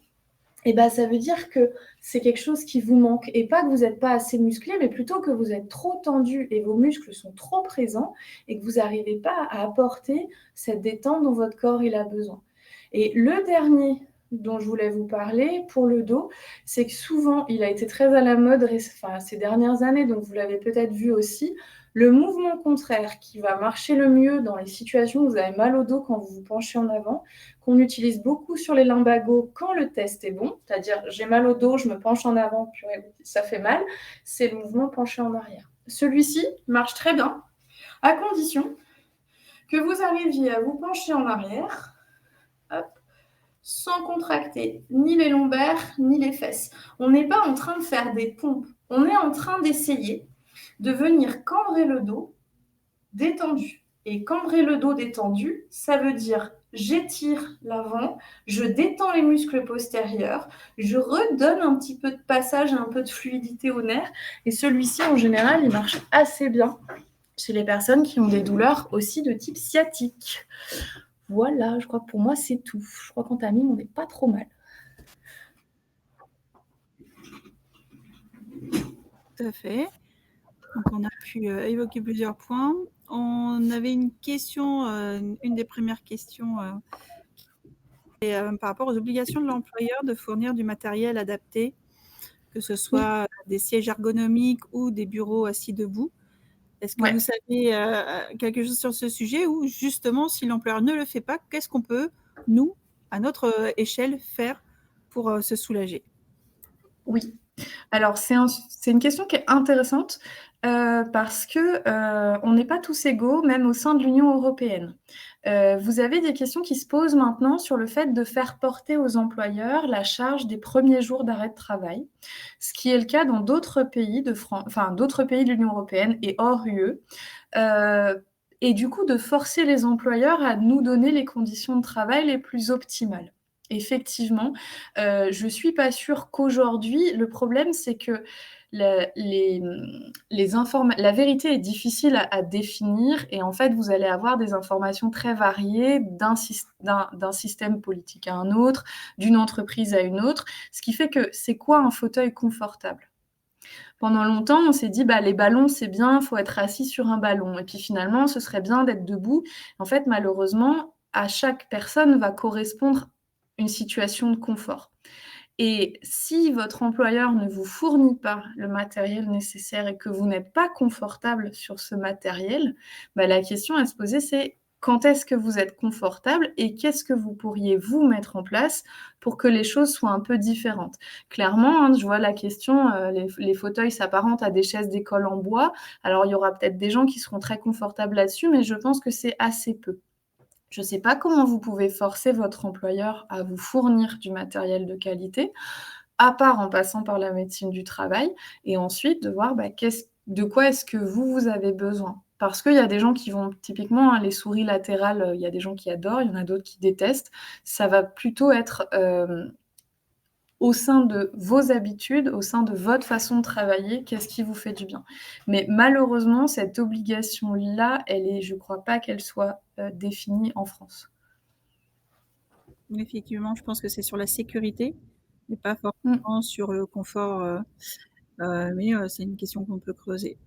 Et ça veut dire que c'est quelque chose qui vous manque. Et pas que vous n'êtes pas assez musclé, mais plutôt que vous êtes trop tendu et vos muscles sont trop présents et que vous n'arrivez pas à apporter cette détente dont votre corps il a besoin. Et le dernier dont je voulais vous parler pour le dos, c'est que souvent, il a été très à la mode ces dernières années, donc vous l'avez peut-être vu aussi, le mouvement contraire qui va marcher le mieux dans les situations où vous avez mal au dos quand vous vous penchez en avant, qu'on utilise beaucoup sur les lumbagos quand le test est bon, c'est-à-dire j'ai mal au dos, je me penche en avant, puis ça fait mal, c'est le mouvement penché en arrière. Celui-ci marche très bien, à condition que vous arriviez à vous pencher en arrière, hop, sans contracter ni les lombaires ni les fesses. On n'est pas en train de faire des pompes, on est en train d'essayer de venir cambrer le dos détendu. Et cambrer le dos détendu, ça veut dire j'étire l'avant, je détends les muscles postérieurs, je redonne un petit peu de passage, un peu de fluidité au nerf. Et celui-ci, en général, il marche assez bien chez les personnes qui ont des douleurs aussi de type sciatique. Voilà, je crois que pour moi, c'est tout. Je crois qu'en Tamil, on n'est pas trop mal. Tout à fait. Donc, on a pu évoquer plusieurs points. On avait une question, une des premières questions par rapport aux obligations de l'employeur de fournir du matériel adapté, que ce soit des sièges ergonomiques ou des bureaux assis debout. Est-ce que vous savez quelque chose sur ce sujet ou justement, si l'employeur ne le fait pas, qu'est-ce qu'on peut, nous, à notre échelle, faire pour se soulager? Oui. Alors, c'est une question qui est intéressante. Parce que on n'est pas tous égaux, même au sein de l'Union européenne. Vous avez des questions qui se posent maintenant sur le fait de faire porter aux employeurs la charge des premiers jours d'arrêt de travail, ce qui est le cas dans d'autres pays d'autres pays de l'Union européenne et hors UE. Et du coup, de forcer les employeurs à nous donner les conditions de travail les plus optimales. Effectivement, je suis pas sûre qu'aujourd'hui, le problème, c'est que la vérité est difficile à définir et en fait, vous allez avoir des informations très variées d'un système politique à un autre, d'une entreprise à une autre, ce qui fait que c'est quoi un fauteuil confortable? Pendant longtemps, on s'est dit, bah, les ballons, c'est bien, il faut être assis sur un ballon. Et puis finalement, ce serait bien d'être debout. En fait, malheureusement, à chaque personne va correspondre une situation de confort. Et si votre employeur ne vous fournit pas le matériel nécessaire et que vous n'êtes pas confortable sur ce matériel, bah, la question à se poser, c'est quand est-ce que vous êtes confortable et qu'est-ce que vous pourriez vous mettre en place pour que les choses soient un peu différentes. Clairement, hein, je vois la question, les fauteuils s'apparentent à des chaises d'école en bois. Alors, il y aura peut-être des gens qui seront très confortables là-dessus, mais je pense que c'est assez peu. Je ne sais pas comment vous pouvez forcer votre employeur à vous fournir du matériel de qualité, à part en passant par la médecine du travail, et ensuite de voir de quoi est-ce que vous avez besoin. Parce qu'il y a des gens qui vont, typiquement, hein, les souris latérales, il y a des gens qui adorent, il y en a d'autres qui détestent. Ça va plutôt être au sein de vos habitudes, au sein de votre façon de travailler, qu'est-ce qui vous fait du bien. Mais malheureusement, cette obligation-là, je ne crois pas qu'elle soit définie en France. Effectivement, je pense que c'est sur la sécurité, mais pas forcément sur le confort, mais c'est une question qu'on peut creuser.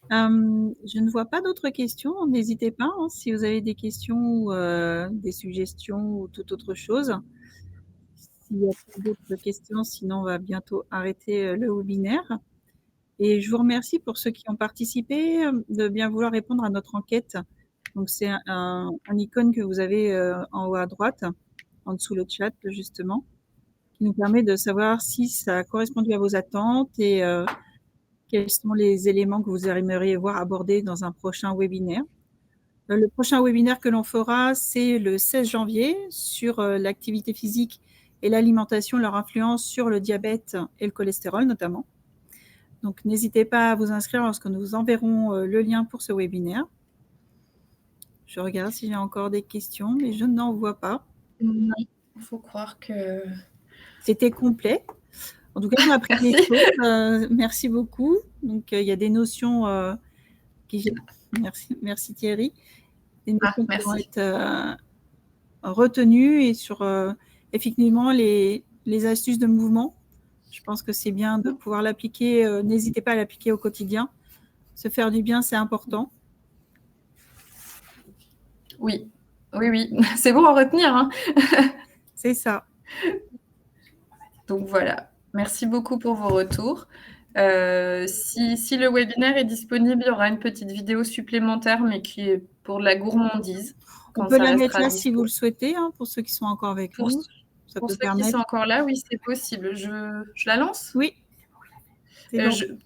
Je ne vois pas d'autres questions. N'hésitez pas, hein, si vous avez des questions ou des suggestions ou toute autre chose. S'il y a pas d'autres questions, sinon on va bientôt arrêter le webinaire. Et je vous remercie pour ceux qui ont participé, de bien vouloir répondre à notre enquête. Donc c'est un icône que vous avez en haut à droite, en dessous le chat justement, qui nous permet de savoir si ça a correspondu à vos attentes et quels sont les éléments que vous aimeriez voir abordés dans un prochain webinaire. Le prochain webinaire que l'on fera, c'est le 16 janvier sur l'activité physique et l'alimentation, leur influence sur le diabète et le cholestérol notamment. Donc, n'hésitez pas à vous inscrire lorsque nous vous enverrons le lien pour ce webinaire. Je regarde si j'ai encore des questions, mais je n'en vois pas. Non, il faut croire que... C'était complet. En tout cas, on a appris des choses. Merci beaucoup. Donc, il y a des notions Merci Thierry. Des notions qui vont être retenues et sur effectivement les astuces de mouvement. Je pense que c'est bien de pouvoir l'appliquer. N'hésitez pas à l'appliquer au quotidien. Se faire du bien, c'est important. Oui, c'est bon à retenir. Hein. C'est ça. Donc voilà, merci beaucoup pour vos retours. Si le webinaire est disponible, il y aura une petite vidéo supplémentaire, mais qui est pour la gourmandise. On peut la mettre là si vous le souhaitez, hein, pour ceux qui sont encore avec nous. Ça pour peut ceux permettre. qui sont encore là, oui, c'est possible. Je la lance ? Oui. C'est bon.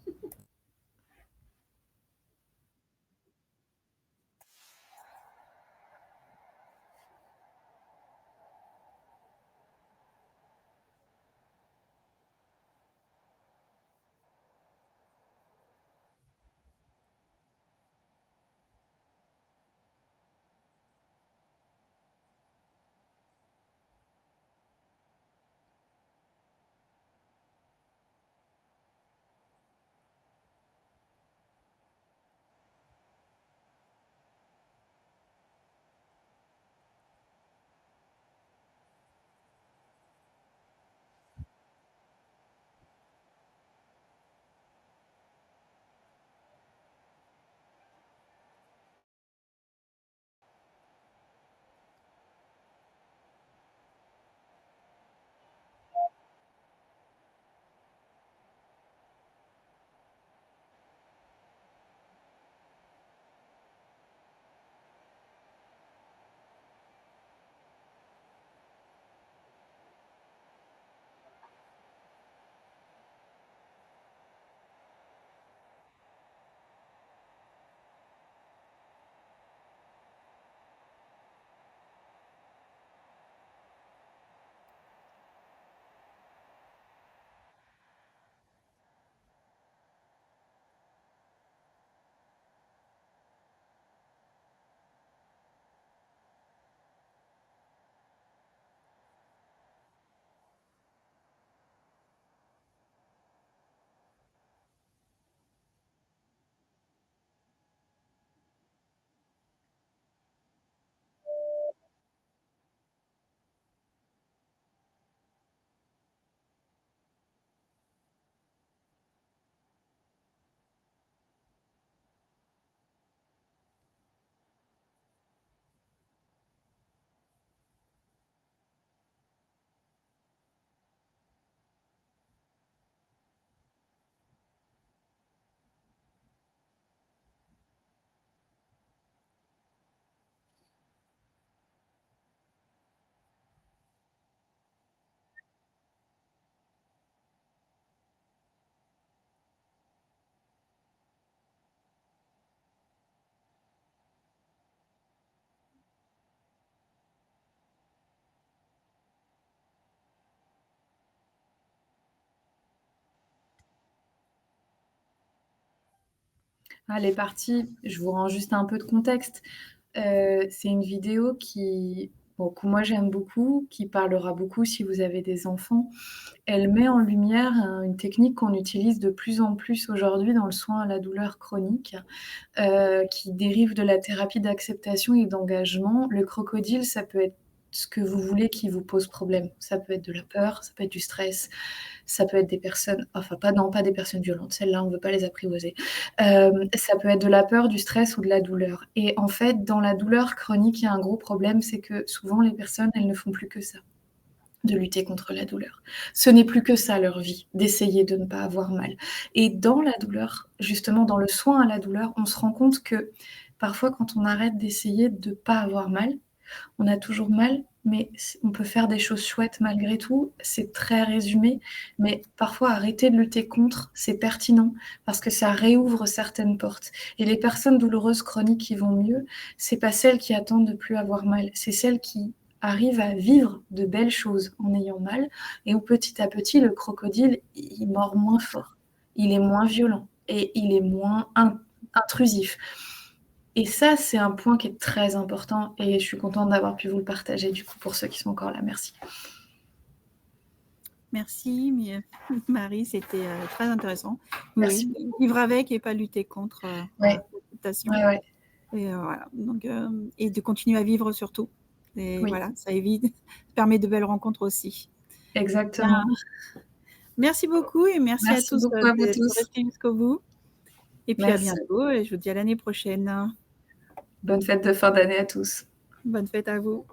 Ah, les parties, je vous rends juste un peu de contexte. C'est une vidéo que moi j'aime beaucoup, qui parlera beaucoup si vous avez des enfants. Elle met en lumière une technique qu'on utilise de plus en plus aujourd'hui dans le soin à la douleur chronique, qui dérive de la thérapie d'acceptation et d'engagement. Le crocodile, ça peut être ce que vous voulez qui vous pose problème. Ça peut être de la peur, ça peut être du stress, ça peut être des personnes, enfin pas des personnes violentes, celles-là on ne veut pas les apprivoiser. Ça peut être de la peur, du stress ou de la douleur. Et en fait, dans la douleur chronique, il y a un gros problème, c'est que souvent les personnes, elles ne font plus que ça, de lutter contre la douleur. Ce n'est plus que ça leur vie, d'essayer de ne pas avoir mal. Et dans la douleur, justement dans le soin à la douleur, on se rend compte que parfois quand on arrête d'essayer de ne pas avoir mal, on a toujours mal, mais on peut faire des choses chouettes malgré tout. C'est très résumé, mais parfois arrêter de lutter contre, c'est pertinent parce que ça réouvre certaines portes. Et les personnes douloureuses chroniques qui vont mieux, c'est pas celles qui attendent de plus avoir mal, c'est celles qui arrivent à vivre de belles choses en ayant mal, et où petit à petit, le crocodile, il mord moins fort, il est moins violent et il est moins intrusif. Et ça, c'est un point qui est très important et je suis contente d'avoir pu vous le partager du coup pour ceux qui sont encore là. Merci. Merci, Marie, c'était très intéressant. Merci. Oui, vivre avec et pas lutter contre l'acceptation. Ouais. Et voilà. Donc, et de continuer à vivre surtout. Et Oui. voilà, ça évite, ça permet de belles rencontres aussi. Exactement. Bien. Merci beaucoup et merci à tous de rester jusqu'au bout. Et puis à bientôt et je vous dis à l'année prochaine. Bonne fête de fin d'année à tous. Bonne fête à vous.